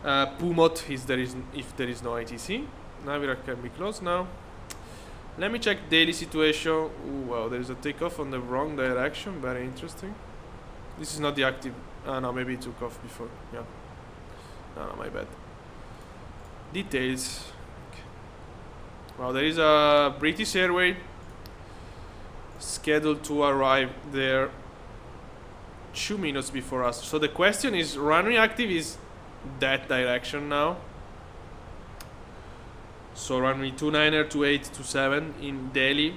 Pumot if there is no ITC. Navigator can be closed now. Let me check daily situation. Ooh, wow, there is a takeoff on the wrong direction. Very interesting. This is not the active. No, maybe it took off before. Yeah. No, my bad. Details. Okay. Wow, there is a British Airways scheduled to arrive there 2 minutes before us. So the question is, runway active is that direction now. So runway 29er, 28, 27 in Delhi.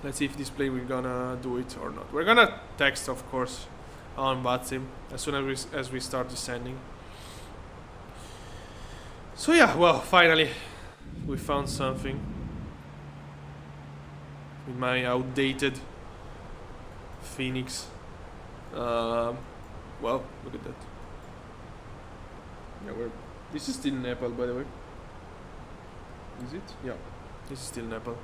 Let's see if this plane will gonna do it or not. We're gonna text, of course, on VATSIM as soon as we start descending. So yeah, well, finally we found something with my outdated Phoenix. Well, look at that. Yeah, this is still Nepal, by the way. Is it? Yeah, this is still Nepal.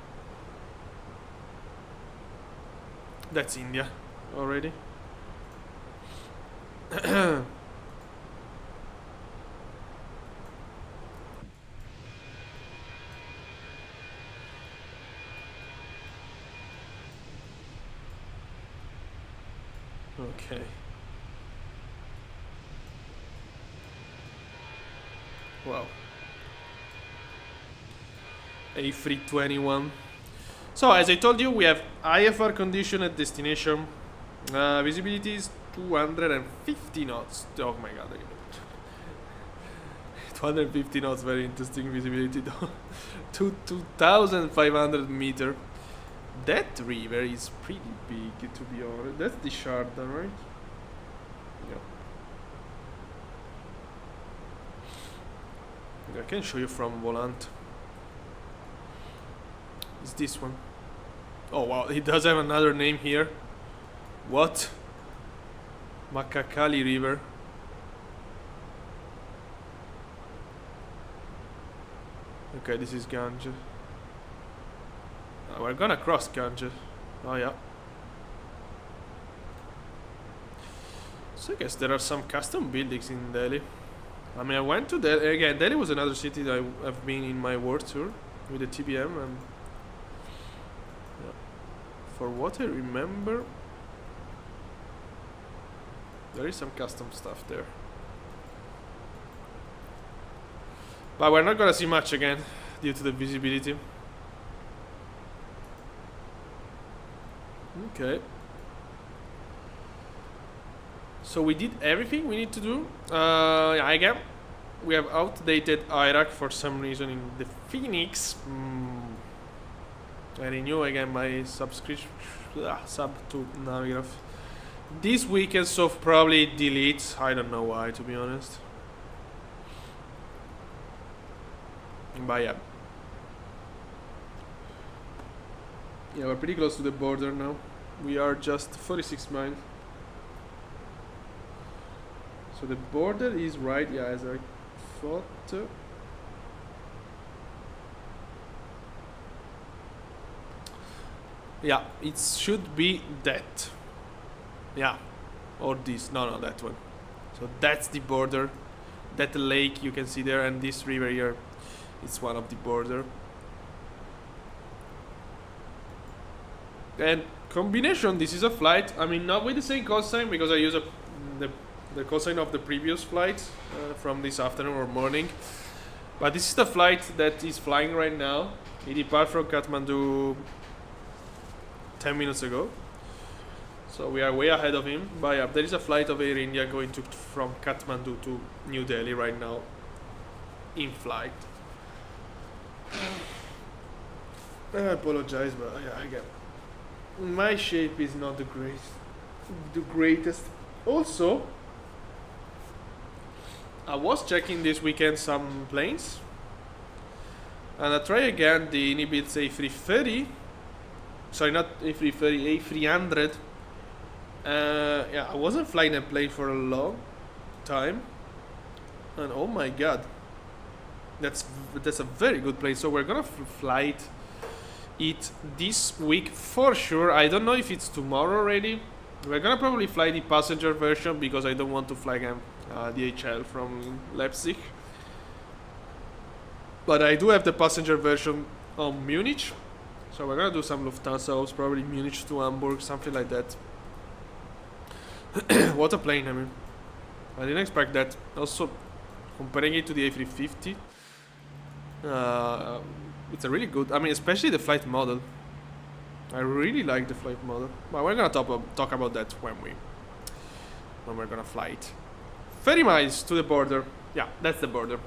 That's India already. Okay. Wow. A321. So as I told you, we have IFR condition at destination. Visibility is 250 knots. Oh my god. 250 knots, very interesting visibility though. To 2,500 meter. That river is pretty big, to be honest. That's the Sharda, right? Yeah. I can show you from Volant. It's this one. Oh wow, it does have another name here. What? Makakali River. Okay, this is Ganja. We're gonna cross Ganja. Oh yeah. So I guess there are some custom buildings in Delhi. I mean, I went to Delhi again. Delhi was another city that I've been in my world tour with the TBM, and yeah, for what I remember, there is some custom stuff there. But we're not gonna see much again due to the visibility. Okay. So we did everything we need to do. Yeah, again, we have outdated Iraq for some reason in the Phoenix. I renew again my subscription sub to Navigraph. This weekend, so probably delete. I don't know why, to be honest. But yeah. Yeah, we're pretty close to the border now. We are just 46 miles. So the border is right, yeah, as I thought. Yeah, it should be that. Yeah, or this. No, that one. So that's the border. That lake you can see there, and this river here, it's one of the border. And combination, this is a flight. I mean, not with the same call sign because I use the call sign of the previous flight from this afternoon or morning. But this is the flight that is flying right now. It departed from Kathmandu 10 minutes ago. So we are way ahead of him. But yeah, there is a flight of Air India going from Kathmandu to New Delhi right now. In flight. I apologize, but yeah, again, my shape is not the greatest. Also, I was checking this weekend some planes, and I try again the Inibits A330. Sorry, not A330, A300. Yeah, I wasn't flying a plane for a long time, and oh my god, that's a very good plane. So we're gonna fly it this week for sure. I don't know if it's tomorrow already. We're gonna probably fly the passenger version because I don't want to fly again DHL from Leipzig. But I do have the passenger version on Munich. So we're gonna do some Lufthansa, probably Munich to Hamburg, something like that. What a plane, I mean. I didn't expect that. Also, comparing it to the A350, it's a really good, I mean, especially the flight model. I really like the flight model. But we're gonna talk about that when we're gonna fly it. 30 miles to the border. Yeah, that's the border.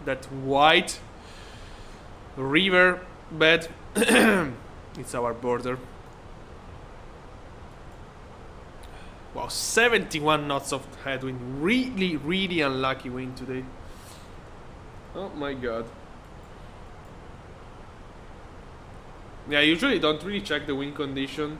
That white river bed. It's our border. Wow, 71 knots of headwind. Really, really unlucky wind today. Oh my god. Yeah, I usually don't really check the wind condition.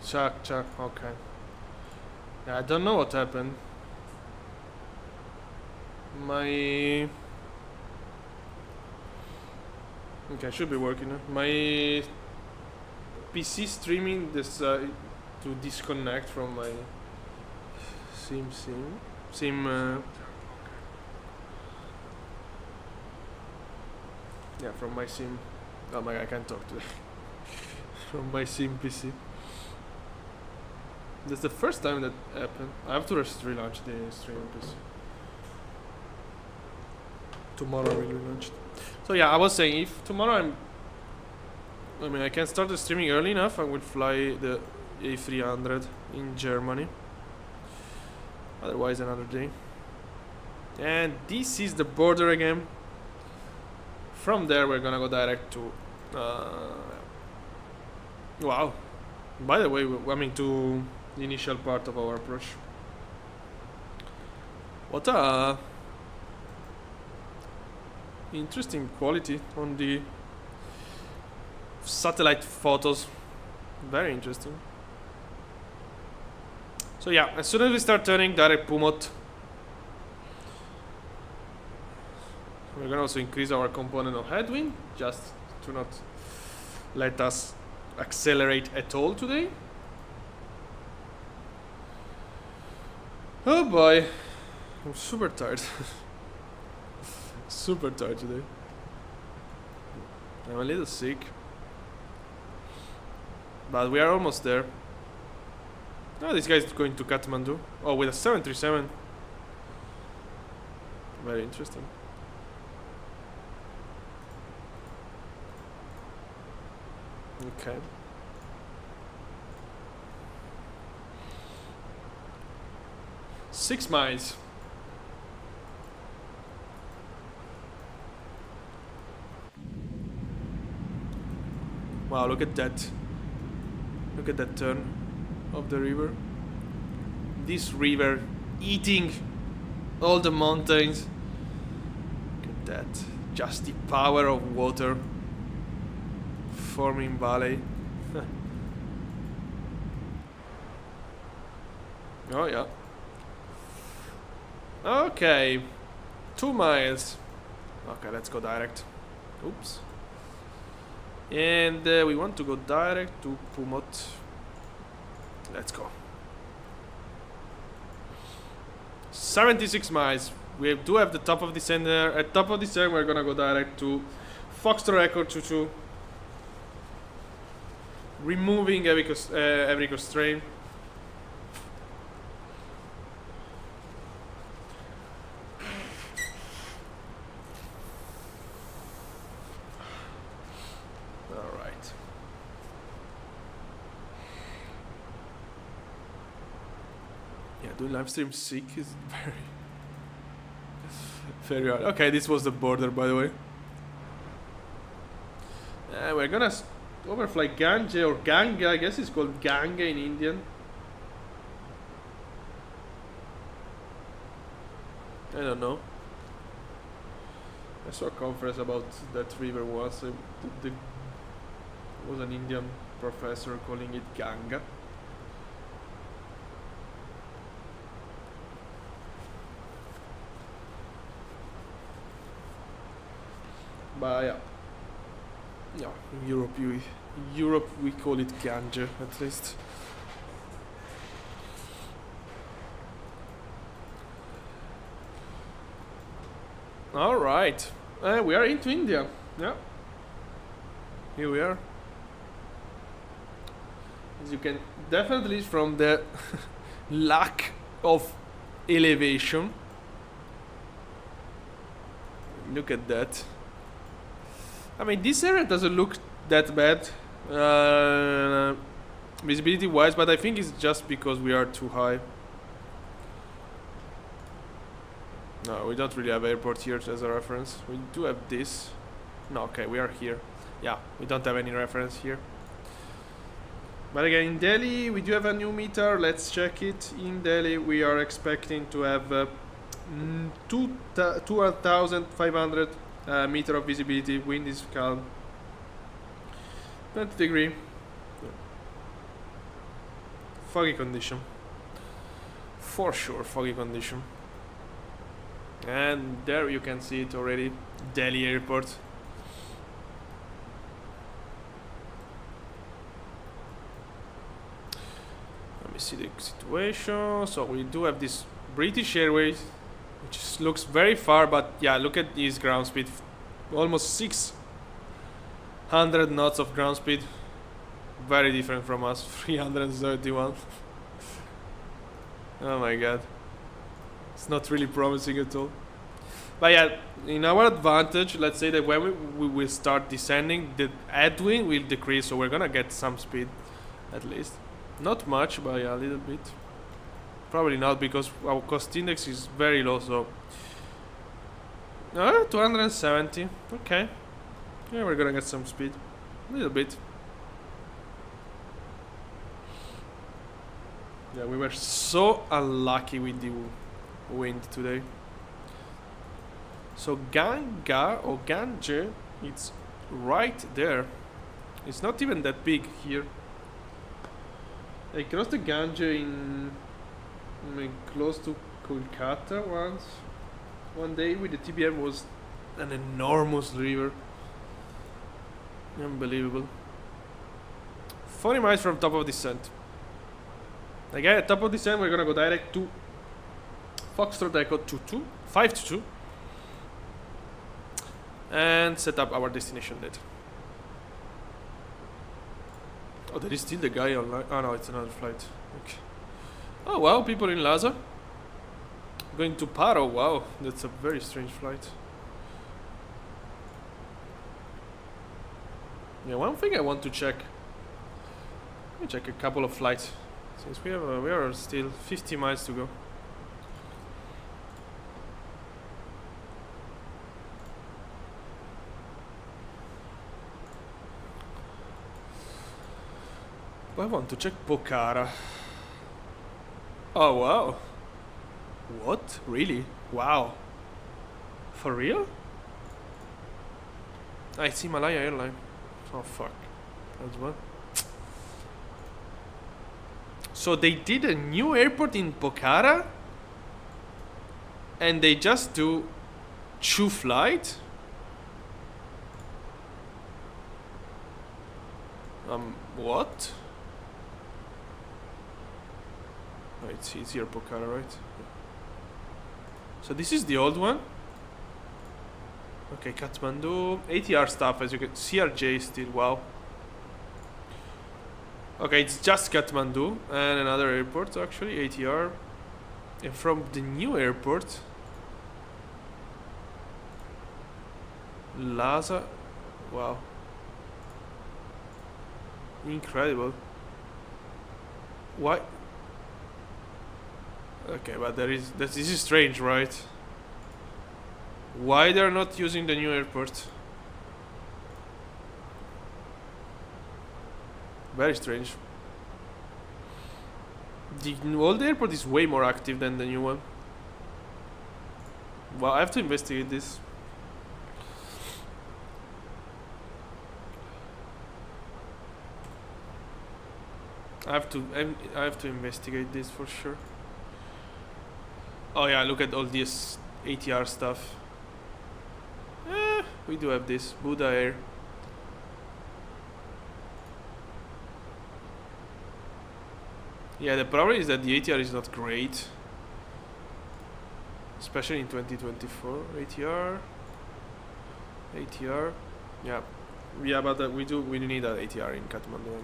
Chuck, okay. Yeah, I don't know what happened. My... Okay, should be working now. My PC streaming decided to disconnect from my sim. Yeah, from my sim. Oh my god, I can't talk today. From my sim PC. That's the first time that happened. I have to relaunch the stream PC. Tomorrow we'll relaunch it. So yeah, I was saying, if tomorrow I can start the streaming early enough, I will fly the A300 in Germany. Otherwise another day. And this is the border again. From there we're gonna go direct to wow. By the way, to the initial part of our approach. What a interesting quality on the satellite photos. Very interesting. So yeah, as soon as we start turning direct Pumot, we're gonna also increase our component of headwind, just to not let us accelerate at all today. Oh boy, I'm super tired. Super tired today. I'm a little sick, but we are almost there. Oh, this guy is going to Kathmandu. Oh, with a 737. Very interesting. Okay. Six miles. Wow, look at that. Look at that turn of the river. This river eating all the mountains. Look at that. Just the power of water forming valley. Oh yeah. Okay. 2 miles. Okay, let's go direct. Oops. And we want to go direct to Pumot. Let's go. 76 miles. We do have the top of the center. At top of the center, we're gonna go direct to Foxtrot Echo 22. Removing every constraint. Alright. Yeah, doing live stream sick is very hard. Okay, this was the border, by the way. We're gonna overfly Ganga, or Ganga, I guess it's called Ganga in Indian. I don't know. I saw a conference about that river once. There was an Indian professor calling it Ganga. But yeah. Yeah, in Europe we call it Ganja, at least. All right, we are into India. Yeah, here we are. As you can definitely from the lack of elevation. Look at that. I mean, this area doesn't look that bad visibility wise, but I think it's just because we are too high. No, we don't really have airport here as a reference. We do have this. No, okay, we are here. Yeah, we don't have any reference here. But again, in Delhi, we do have a new meter. Let's check it. In Delhi, we are expecting to have 2,500 meter of visibility. Wind is calm. 20 degree. foggy condition. For sure, foggy condition. And there you can see it already. Delhi airport. Let me see the situation. So we do have this British Airways, which looks very far, but yeah, look at this ground speed. Almost 600 knots of ground speed. Very different from us. 331. Oh my god. It's not really promising at all. But yeah, in our advantage, let's say that when we will start descending, the headwind will decrease, so we're gonna get some speed, at least. Not much, but yeah, a little bit. Probably not, because our cost index is very low, so... 270, okay. Yeah, we're gonna get some speed. A little bit. Yeah, we were so unlucky with the wind today. So Ganga or Gange, it's right there. It's not even that big here. I crossed the Gange in close to Kolkata once. One day with the TBM was an enormous river. Unbelievable. 40 miles from top of descent. Again, at top of descent, we're gonna go direct to Foxtrot Echo 522 and set up our destination date. Oh, there is still the guy online. Oh no, it's another flight. Okay. Oh wow, people in Lhasa. Going to Paro. Wow, that's a very strange flight. Yeah, one thing I want to check. Let me check a couple of flights. Since we are still 50 miles to go. I want to check Pokhara. Oh wow. What? Really? Wow. For real? I see Malaya Airline. Oh fuck. That's one. So they did a new airport in Pokhara and they just do 2 flights? What? Oh, it's here Pokhara, right? So this is the old one. Okay, Kathmandu. ATR stuff, as you can... CRJ still, wow. Okay, it's just Kathmandu and another airport, actually, ATR. And from the new airport... Lhasa... Wow. Incredible. Why? Okay, but this is strange, right? Why they're not using the new airport? Very strange. The old airport is way more active than the new one. Well, I have to investigate this. I have to investigate this for sure. Oh yeah, look at all this ATR stuff. We do have this Buddha Air. Yeah, the problem is that the ATR is not great, especially in 2024. ATR, yeah, but we need an ATR in Kathmandu.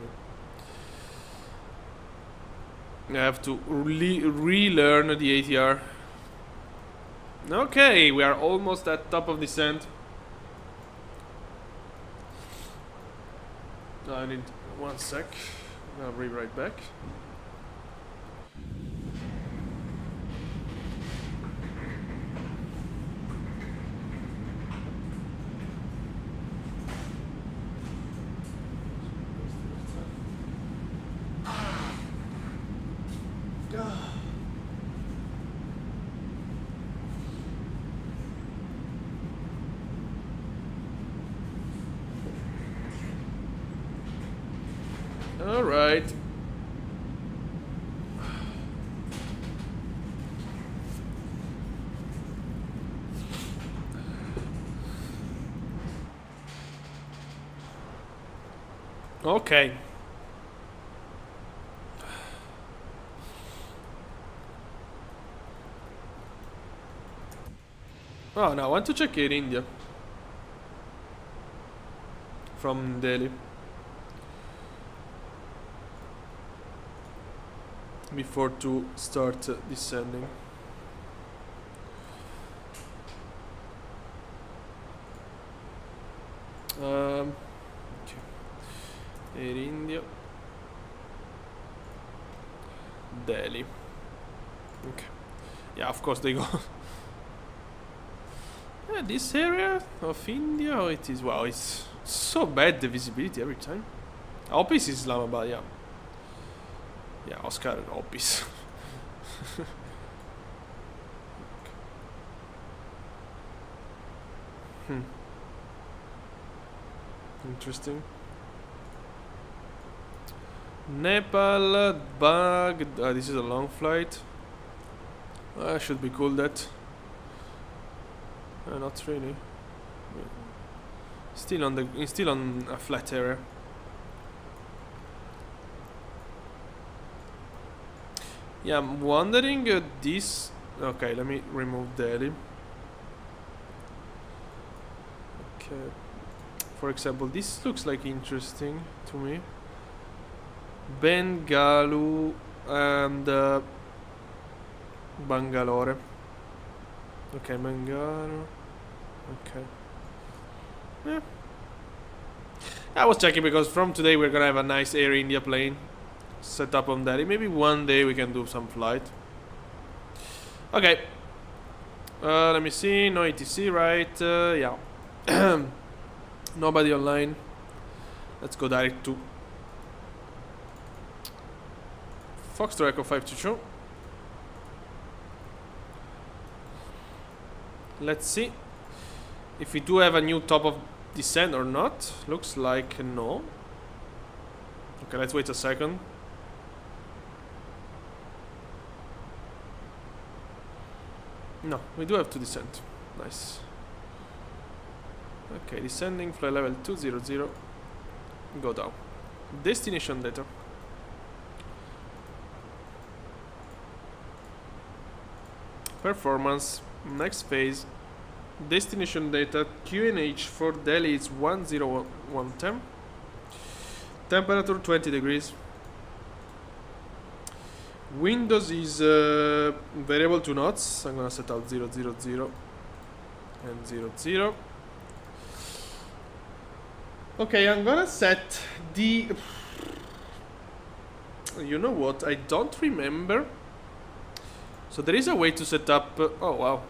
I have to relearn the ATR. Okay, we are almost at top of descent. I need 1 sec. I'll be right back. All right. Okay. Oh, no, I want to check Air India from Delhi before to start descending. Okay. Air India, Delhi. Okay. Yeah, of course they go. Yeah, this area of India, oh, it is. Wow, it's so bad the visibility every time. Office is Islamabad, yeah. Yeah, Oscar and office. Hmm. Interesting. Nepal, Baghdad. This is a long flight. Should be cool that. Not really. Still on a flat area. Yeah, I'm wondering this. Okay, let me remove Delhi. Okay. For example, this looks like interesting to me. Bengaluru and Bangalore. Okay, Bangalore. Okay. Yeah. I was checking because from today we're gonna have a nice Air India plane set up on Delhi. Maybe one day we can do some flight. Okay. Let me see. No ATC, right? Yeah. Nobody online. Let's go direct to Foxtrot Echo 522. Let's see if we do have a new top of descent or not. Looks like no. Okay, let's wait a second. No, we do have to descend. Nice. Okay, descending, flight level 200. Go down. Destination data. Performance. Next phase. Destination data. QNH for Delhi is 10110. Temperature 20 degrees. Windows is variable to knots. I'm gonna set out 000 and 00. Okay, I'm gonna set the. You know what? I don't remember. So there is a way to set up. Oh wow,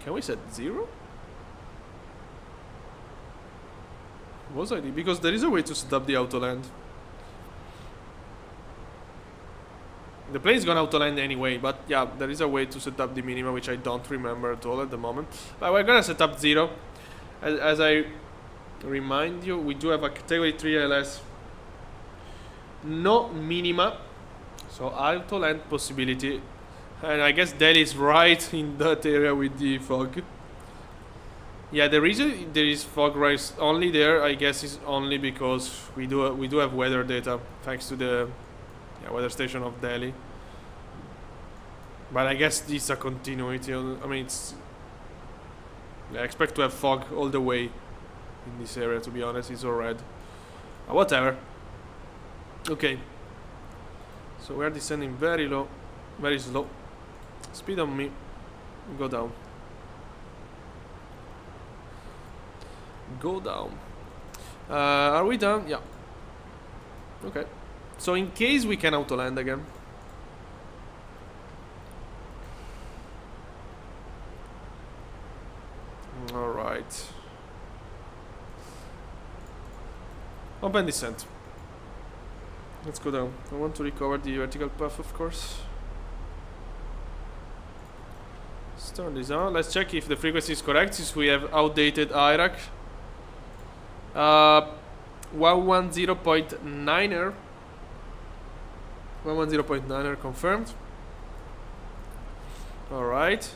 can we set 0? Was I? Because there is a way to set up the Autoland. The plane is gonna auto-land anyway, but yeah, there is a way to set up the minima, which I don't remember at all at the moment. But we're gonna set up 0. As I remind you, we do have a category 3 LS. No minima, so auto-land possibility. And I guess Delhi is right in that area with the fog. Yeah, the reason there is fog rise only there, I guess, is only because we do have weather data thanks to the weather station of Delhi. But I guess this is a continuity. I mean, it's. I expect to have fog all the way in this area. To be honest, it's all red. Whatever. Okay. So we are descending very low, very slow. Speed on me. Go down. Go down. Are we done? Yeah. Okay. So in case we can auto-land again. Alright. Open descent. Let's go down. I want to recover the vertical path, of course. Let's turn this on. Let's check if the frequency is correct, since we have outdated IRAC. 110.9er. 110.9er confirmed. Alright.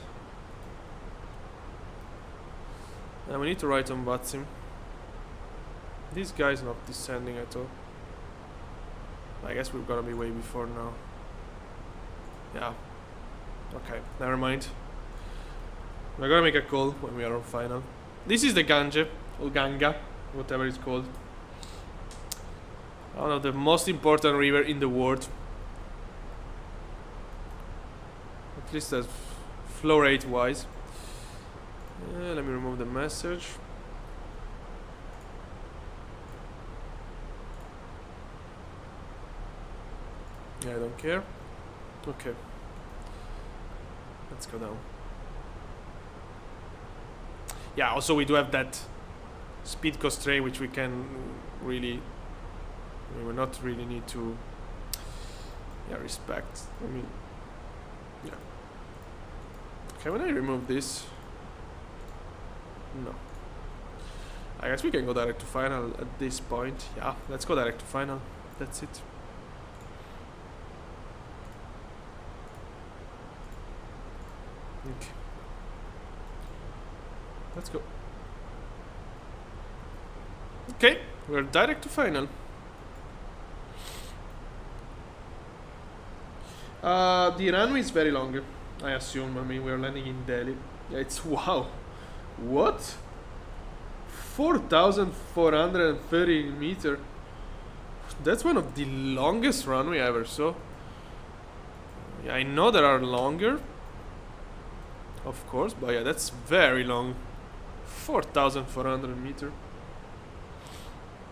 And we need to write on VATSIM. This guy is not descending at all. I guess we're gonna be way before now. Yeah. Okay, never mind. We're gonna make a call when we are on final. This is the Gange, or Ganga, whatever it's called. One of the most important river in the world. At least as flow rate wise. Let me remove the message. Yeah, I don't care. Okay. Let's go down. Yeah, also we do have that speed constraint which we can really, we will not really need to respect. I mean, yeah. Okay, when I remove this, no. I guess we can go direct to final at this point. Yeah, let's go direct to final. That's it. Okay. Let's go. Okay, we're direct to final. The runway is very long, I assume. I mean, we're landing in Delhi. Yeah, it's wow. What? 4,430 meter. That's one of the longest runway I ever saw. Yeah, I know there are longer, of course, but yeah, that's very long. 4,400 meter.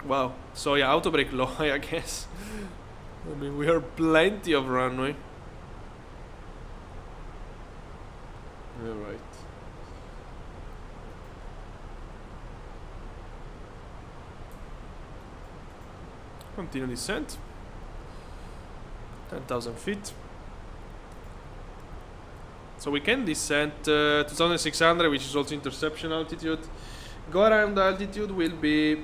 Wow. So yeah, auto brake low, I guess. I mean, we have plenty of runway. Alright. Continue descent. 10,000 feet. So we can descend 2,600, which is also interception altitude. Go around altitude will be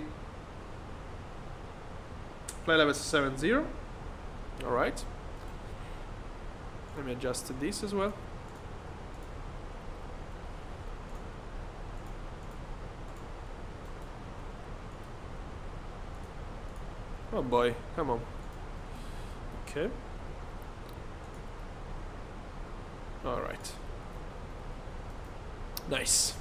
flight level 70. Alright. Let me adjust this as well. Oh boy, come on. Okay. Alright. Nice.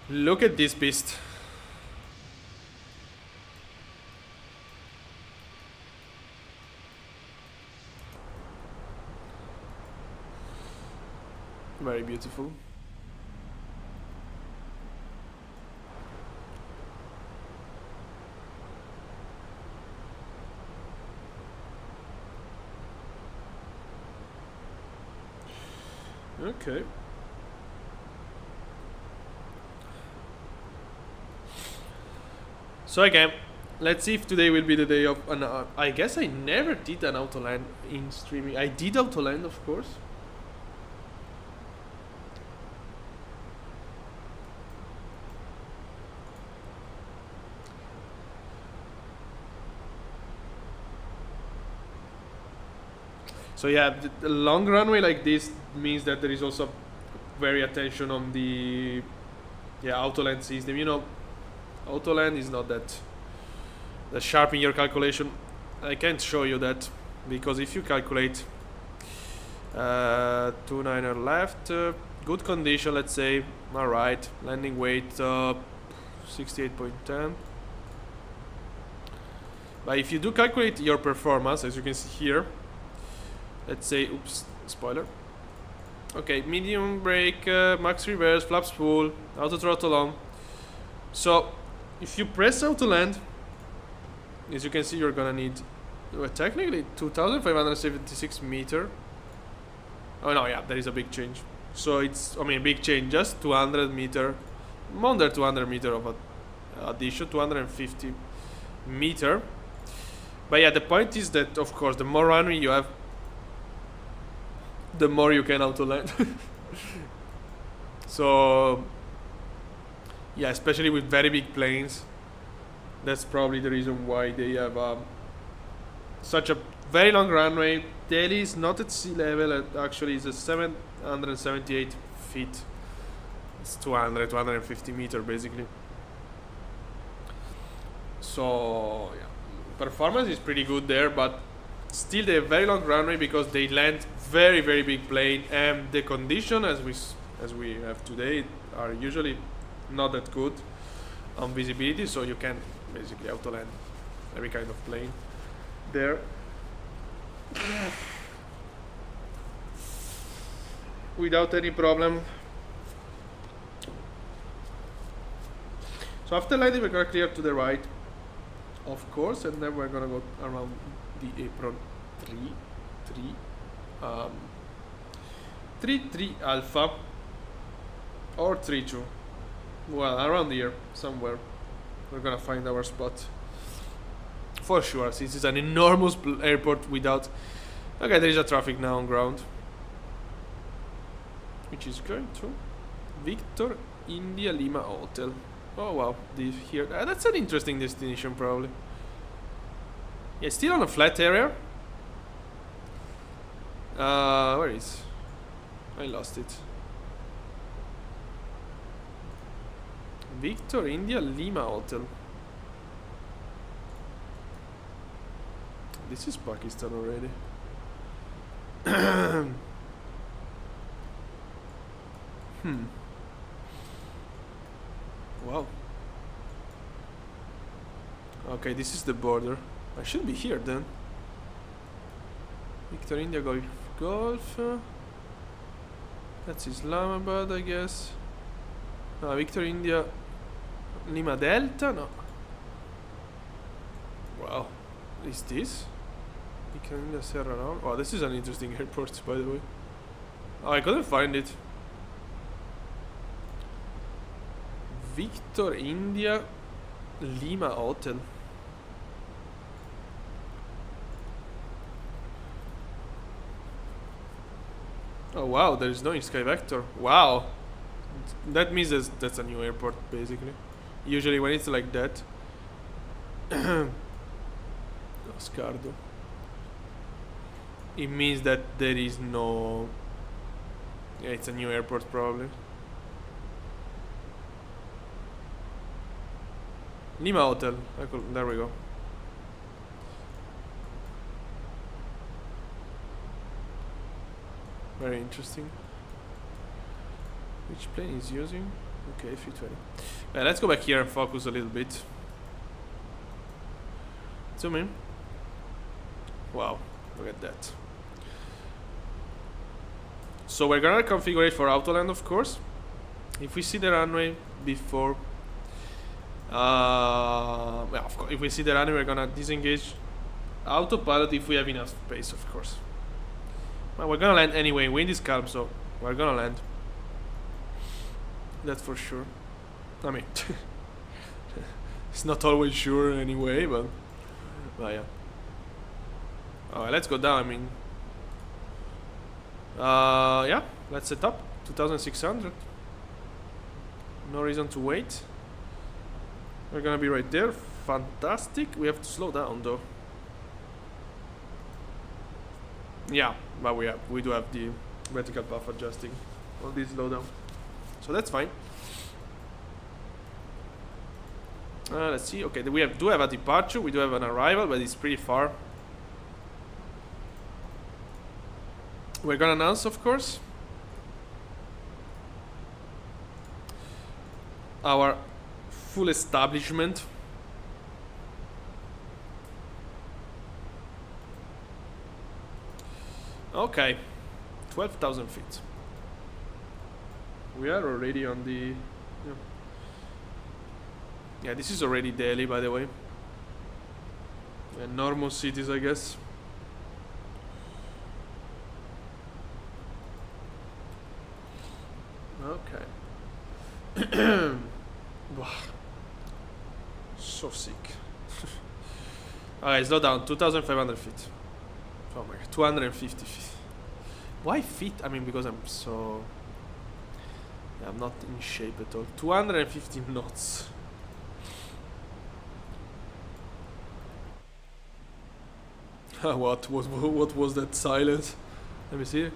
Look at this beast. Very beautiful. Okay. So again, let's see if today will be the day of an. I guess I never did an Autoland in streaming. I did Autoland, of course. So yeah, the long runway like this means that there is also very attention on the Autoland system. You know, Autoland is not that sharp in your calculation. I can't show you that because if you calculate 29er left, good condition, let's say, alright, landing weight 68.10. But if you do calculate your performance, as you can see here, let's say, oops, spoiler. Okay, medium brake, max reverse, flaps full, auto throttle on. So, if you press Autoland, as you can see, you're gonna need, well, technically 2,576 meter. Oh no, yeah, there is a big change. So it's, I mean, big change, just 200 meter, under 200 meter of addition, 250 meter. But yeah, the point is that, of course, the more runway you have, the more you can Autoland. So yeah, especially with very big planes, that's probably the reason why they have such a very long runway. Delhi is not at sea level, actually it's a 778 feet. It's 200, 250 meter basically. So yeah, performance is pretty good there, but still they have very long runway because they land very very big plane, and the condition as we have today are usually not that good on visibility, so you can basically autoland every kind of plane there without any problem. So after landing we're gonna clear to the right, of course, and then we're gonna go around the apron 3 alpha or 3-2. Well, around here somewhere we're gonna find our spot for sure, since it's an enormous airport without. Okay, there is a traffic now on ground, which is going to Victor India Lima Hotel. Oh wow, here that's an interesting destination probably. Yeah, still on a flat area. Where is? I lost it. Victor India Lima Hotel. This is Pakistan already. Wow. Okay, this is the border. I should be here then. Victor India Golf. That's Islamabad, I guess. Victor India Lima Delta? No. Wow. Is this? Victor India Serra Leone? Oh, this is an interesting airport, by the way. Oh, I couldn't find it. Victor India Lima Hotel. Oh wow, there is no in Sky Vector. Wow. That means that's a new airport, basically. Usually when it's like that. Scardo. It means that there is no... Yeah, it's a new airport, probably. Lima Hotel. There we go. Very interesting. Which plane is using? Okay, A320. Let's go back here and focus a little bit. Zoom in. Wow, look at that. So we're gonna configure it for Autoland, of course. If we see the runway before, well, of course, if we see the runway, we're gonna disengage autopilot if we have enough space, of course. Well, we're gonna land anyway. Wind is calm, so we're gonna land. That's for sure. I mean, it's not always sure anyway, but yeah. Alright, let's go down. I mean, yeah, let's set up 2600. No reason to wait. We're gonna be right there. Fantastic. We have to slow down though. Yeah, but we do have the vertical path adjusting on this slowdown, so that's fine. Let's see. Okay, we do have a departure. We do have an arrival, but it's pretty far. We're gonna announce, of course, our full establishment. Okay, 12,000 feet. We are already on the... Yeah, this is already Delhi, by the way. Normal cities, I guess. Okay. So sick. Alright, slow down. 2,500 feet. Oh my god, 250 feet. Why feet? I mean, because I'm so... Yeah, I'm not in shape at all. 250 knots. What was that silence? Let me see.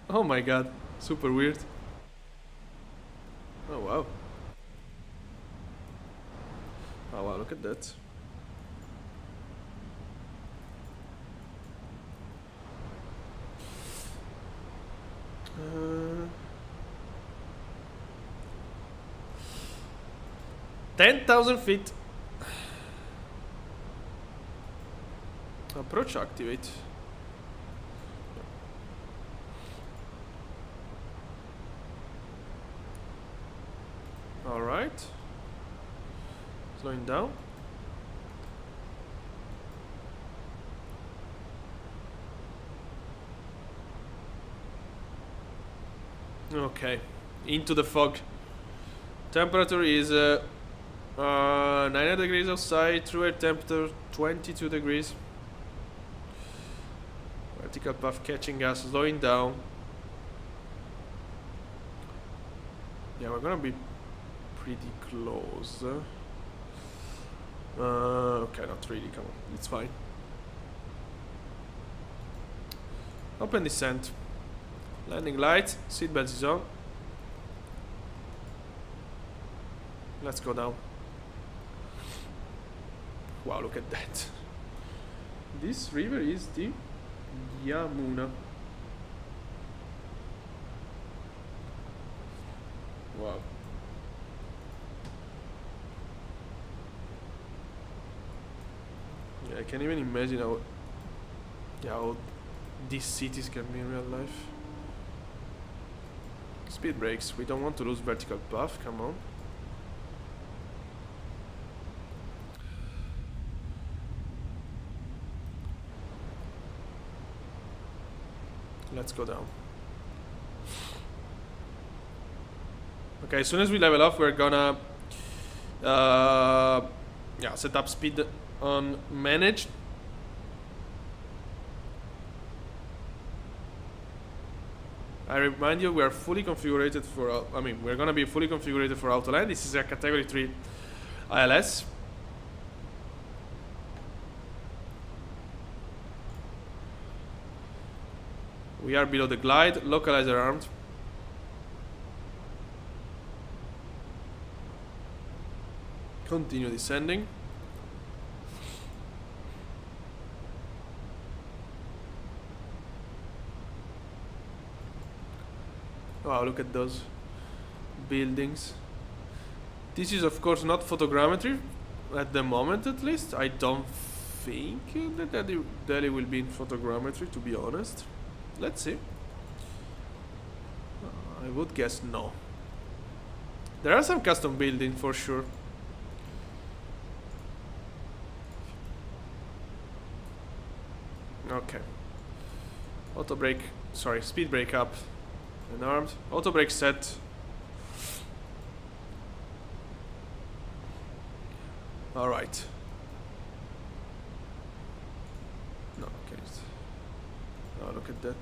Oh my god, super weird. wow. Oh wow, look at that. Uh, 10,000 feet. Approach activate. Alright. Slowing down. Okay. Into the fog. Temperature is 9 degrees outside. True air temperature 22 degrees. Vertical path catching us, slowing down. Yeah, we're gonna be pretty close. Okay, not really, come on, it's fine. Open descent. Landing lights, seatbelt is on. Let's go down. Wow, look at that. This river is the Yamuna. Wow. Yeah, I can't even imagine how these cities can be in real life. Speed brakes. We don't want to lose vertical path. Come on. Let's go down. Okay, as soon as we level up, we're gonna yeah, set up speed on managed. I remind you, we are fully configured for. I mean, we're gonna be fully configured for Autoland. This is a Category 3 ILS. We are below the glide. Localizer armed. Continue descending. Wow, look at those buildings. This is of course not photogrammetry, at the moment at least. I don't think that Delhi will be in photogrammetry, to be honest. Let's see. I would guess no. There are some custom buildings for sure. Okay. Auto brake, sorry, speed brake up and armed. Auto brake set. Alright. No, okay. Oh, look at that.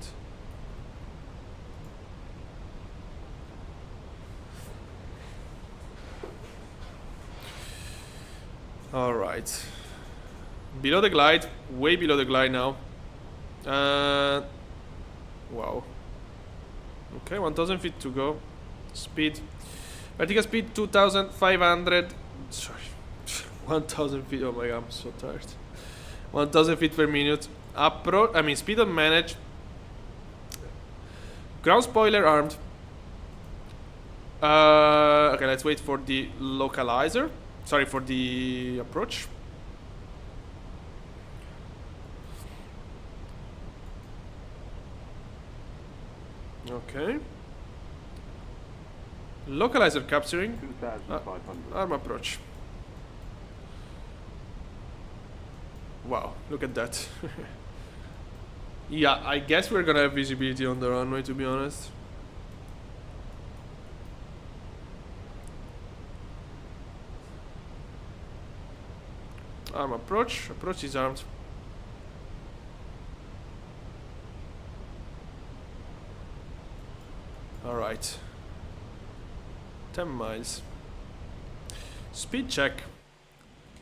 Alright. Below the glide, way below the glide now. Wow. Okay, 1000 feet to go. Speed. Vertical speed 2500. Sorry. 1000 feet. Oh my god, I'm so tired. 1000 feet per minute. Approach. I mean, speed on manage. Ground spoiler armed. Okay, let's wait for the localizer. Sorry, for the approach. Okay. Localizer capturing. 2,500. Arm approach. Wow, look at that. Yeah, I guess we're gonna have visibility on the runway, to be honest. Arm approach. Approach is armed. Alright. 10 miles. Speed check.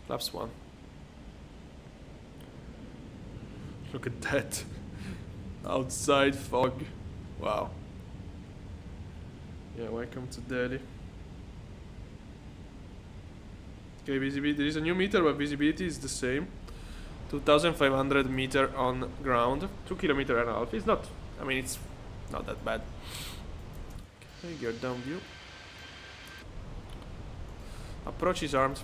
Flaps 1. Look at that. Outside fog. Wow. Yeah, welcome to Delhi. Okay, visibility. There is a new meter, but visibility is the same. 2,500 meter on ground, 2.5 kilometers. It's not. I mean, it's not that bad. Okay, gear down view. Approach is armed.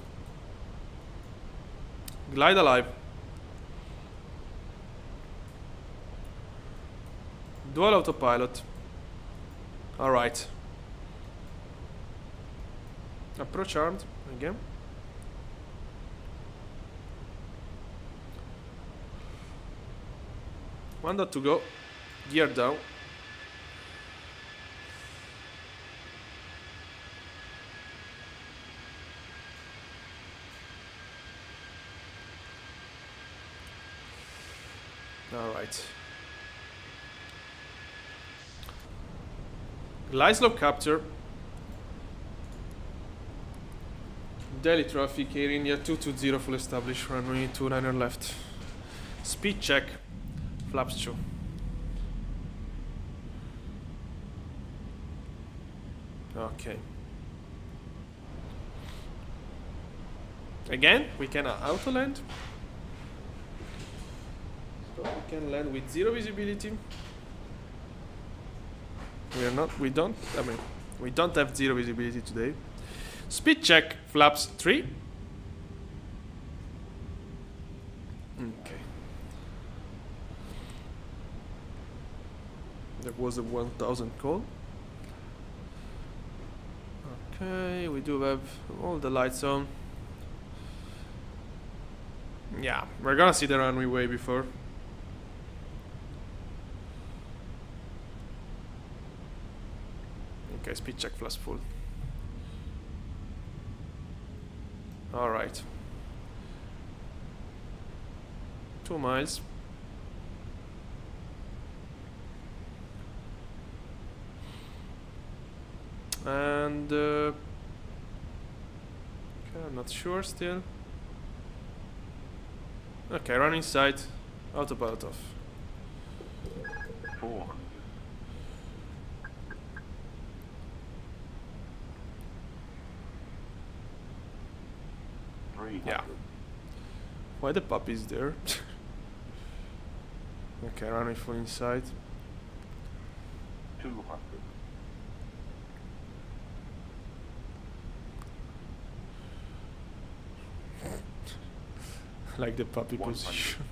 Glide alive. Dual autopilot. Alright. Approach armed again. One dot to go. Gear down. Alright. Glide slope capture. Daily traffic, Air India 220 full established, runway 29er left. Speed check. Flaps 2. Okay. Again, we can Autoland. So we can land with 0 visibility. We don't have 0 visibility today. Speed check, flaps 3. Okay. There was a 1000 call. Okay, we do have all the lights on. Yeah, we're gonna see the runway way before. Okay, speed check, flaps full. Alright. 2 miles. And okay, I'm not sure still. Okay, run inside. Autopilot off. 4. Yeah. Why the puppy's there? Okay, runway full inside. 200. Like the puppy 100. position.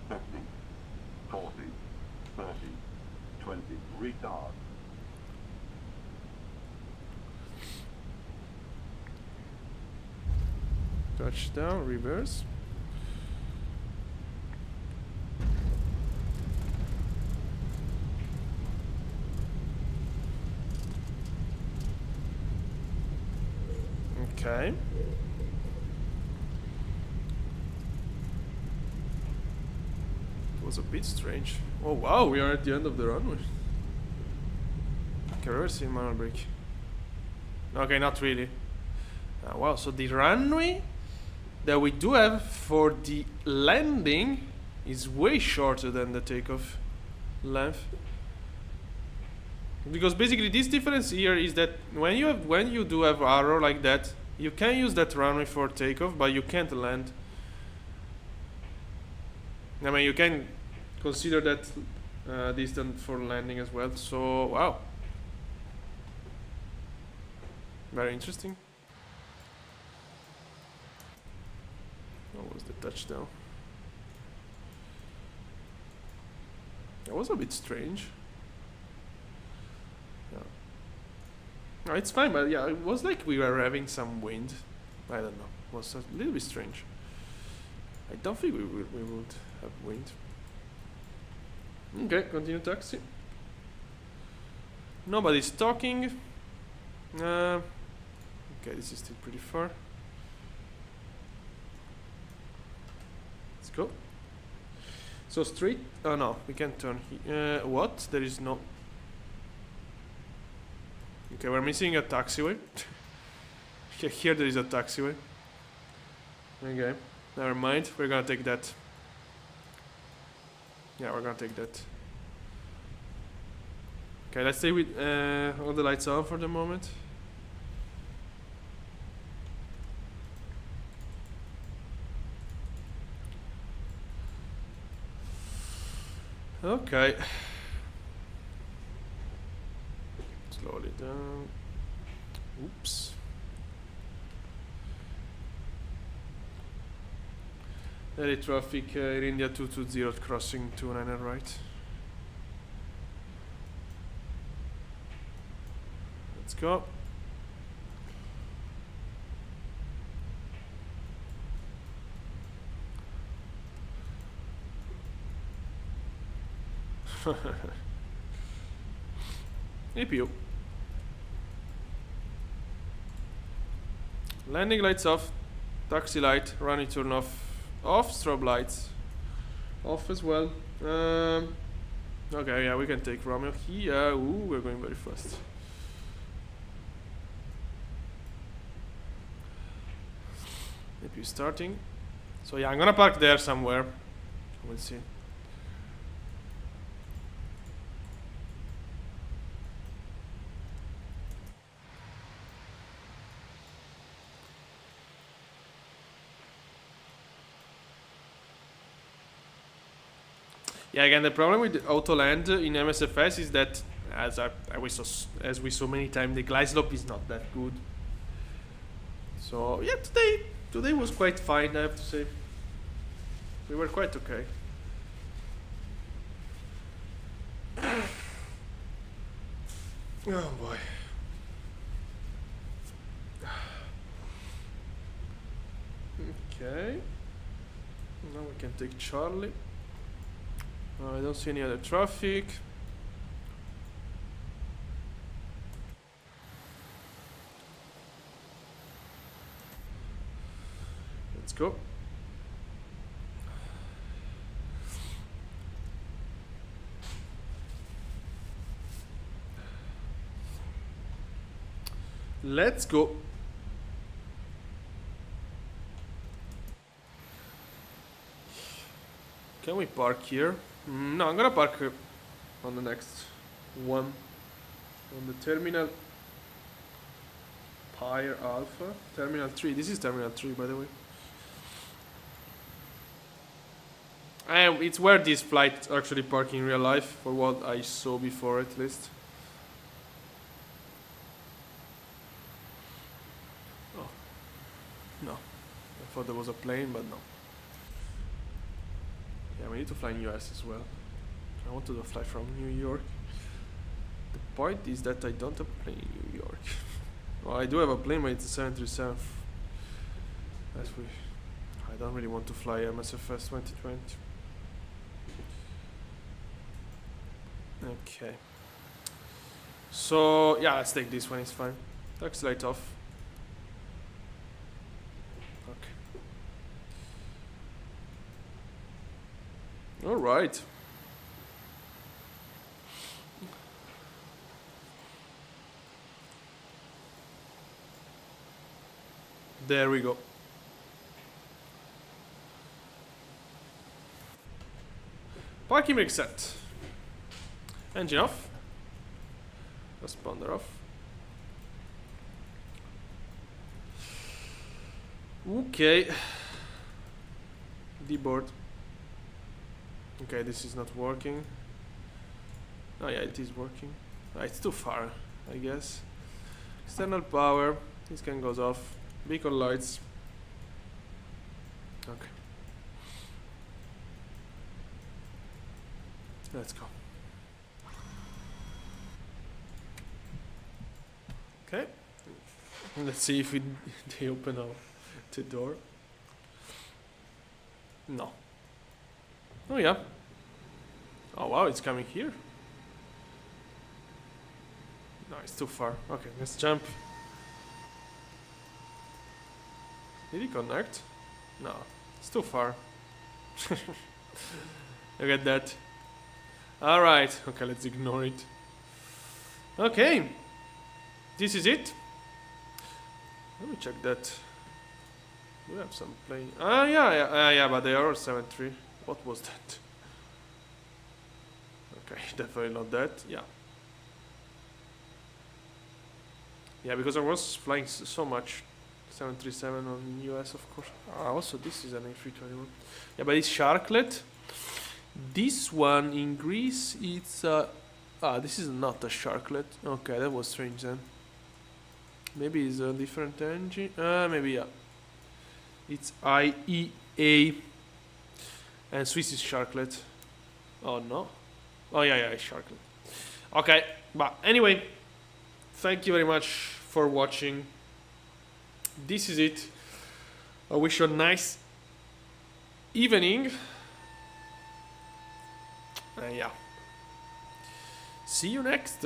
50, 40, 30, 20. Retard. Touchdown, reverse. Okay. It was a bit strange. Oh wow, we are at the end of the runway. Okay, reversing manual brake. Okay, not really. Wow, so the runway that we do have for the landing is way shorter than the takeoff length. Because basically this difference here is that when you do have arrow like that, you can use that runway for takeoff, but you can't land. I mean, you can consider that distance for landing as well. So wow, very interesting. What was the touchdown? That was a bit strange. Yeah. No, it's fine, but yeah, it was like we were having some wind. I don't know. It was a little bit strange. I don't think we would have wind. Okay, continue taxi. Nobody's talking. Okay, this is still pretty far. Let's go. So straight. Oh no, we can turn here. What? There is no. Okay, we're missing a taxiway. Okay, here there is a taxiway. Okay, never mind. We're gonna take that. Yeah, we're gonna take that. Okay, let's stay with all the lights on for the moment. Okay. Slowly down. Oops. Daily traffic in India 220 crossing 29 right. Let's go. APU. Landing lights off. Taxi light. Running turn off. Off. Strobe lights. Off as well. Okay, yeah, we can take Romeo here. Ooh, we're going very fast. APU starting. So yeah, I'm gonna park there somewhere. We'll see. Yeah, again, the problem with Autoland in MSFS is that, as we saw many times, the glide slope is not that good. So yeah, today was quite fine, I have to say. We were quite okay. Oh boy. Okay. Now we can take Charlie. I don't see any other traffic. Let's go. Let's go. Can we park here? No, I'm gonna park on the next one. On the Terminal Pyre Alpha. Terminal 3. This is Terminal 3, by the way. It's where these flights actually park in real life, for what I saw before at least. Oh. No. I thought there was a plane, but no. Yeah, we need to fly in US as well. I want to do a flight from New York. The point is that I don't have a plane in New York. Well, I do have a plane, but it's a 737. I don't really want to fly MSFS 2020. Okay. So, yeah, let's take this one, it's fine. Taxi light off. Okay. Alright. There we go. Parking brake set. Engine off. Responder off. Okay. Deboard. Okay, this is not working. Oh yeah, it is working. It's too far, I guess. External power. This can goes off. Beacon lights. Okay. Let's go. Okay. Let's see if they open up the door. No. Oh yeah. Oh wow, it's coming here. No, it's too far. Okay, let's jump. Did he connect? No, it's too far. Look at that. Alright, okay, let's ignore it. Okay. This is it. Let me check that. Do we have some plane? Yeah, but they are 7-3. What was that? Okay, definitely not that. Yeah. Yeah, because I was flying so much 737 on US, of course. Also, this is an A321. Yeah, but it's Sharklet. This one in Greece, it's this is not a Sharklet. Okay, that was strange then. Maybe it's a different engine. Maybe yeah. It's IEA, and Swiss is Sharklet. Oh no. Oh yeah, it's Sharklet. Okay, but anyway, thank you very much for watching. This is it. I wish you a nice evening. Yeah. See you next.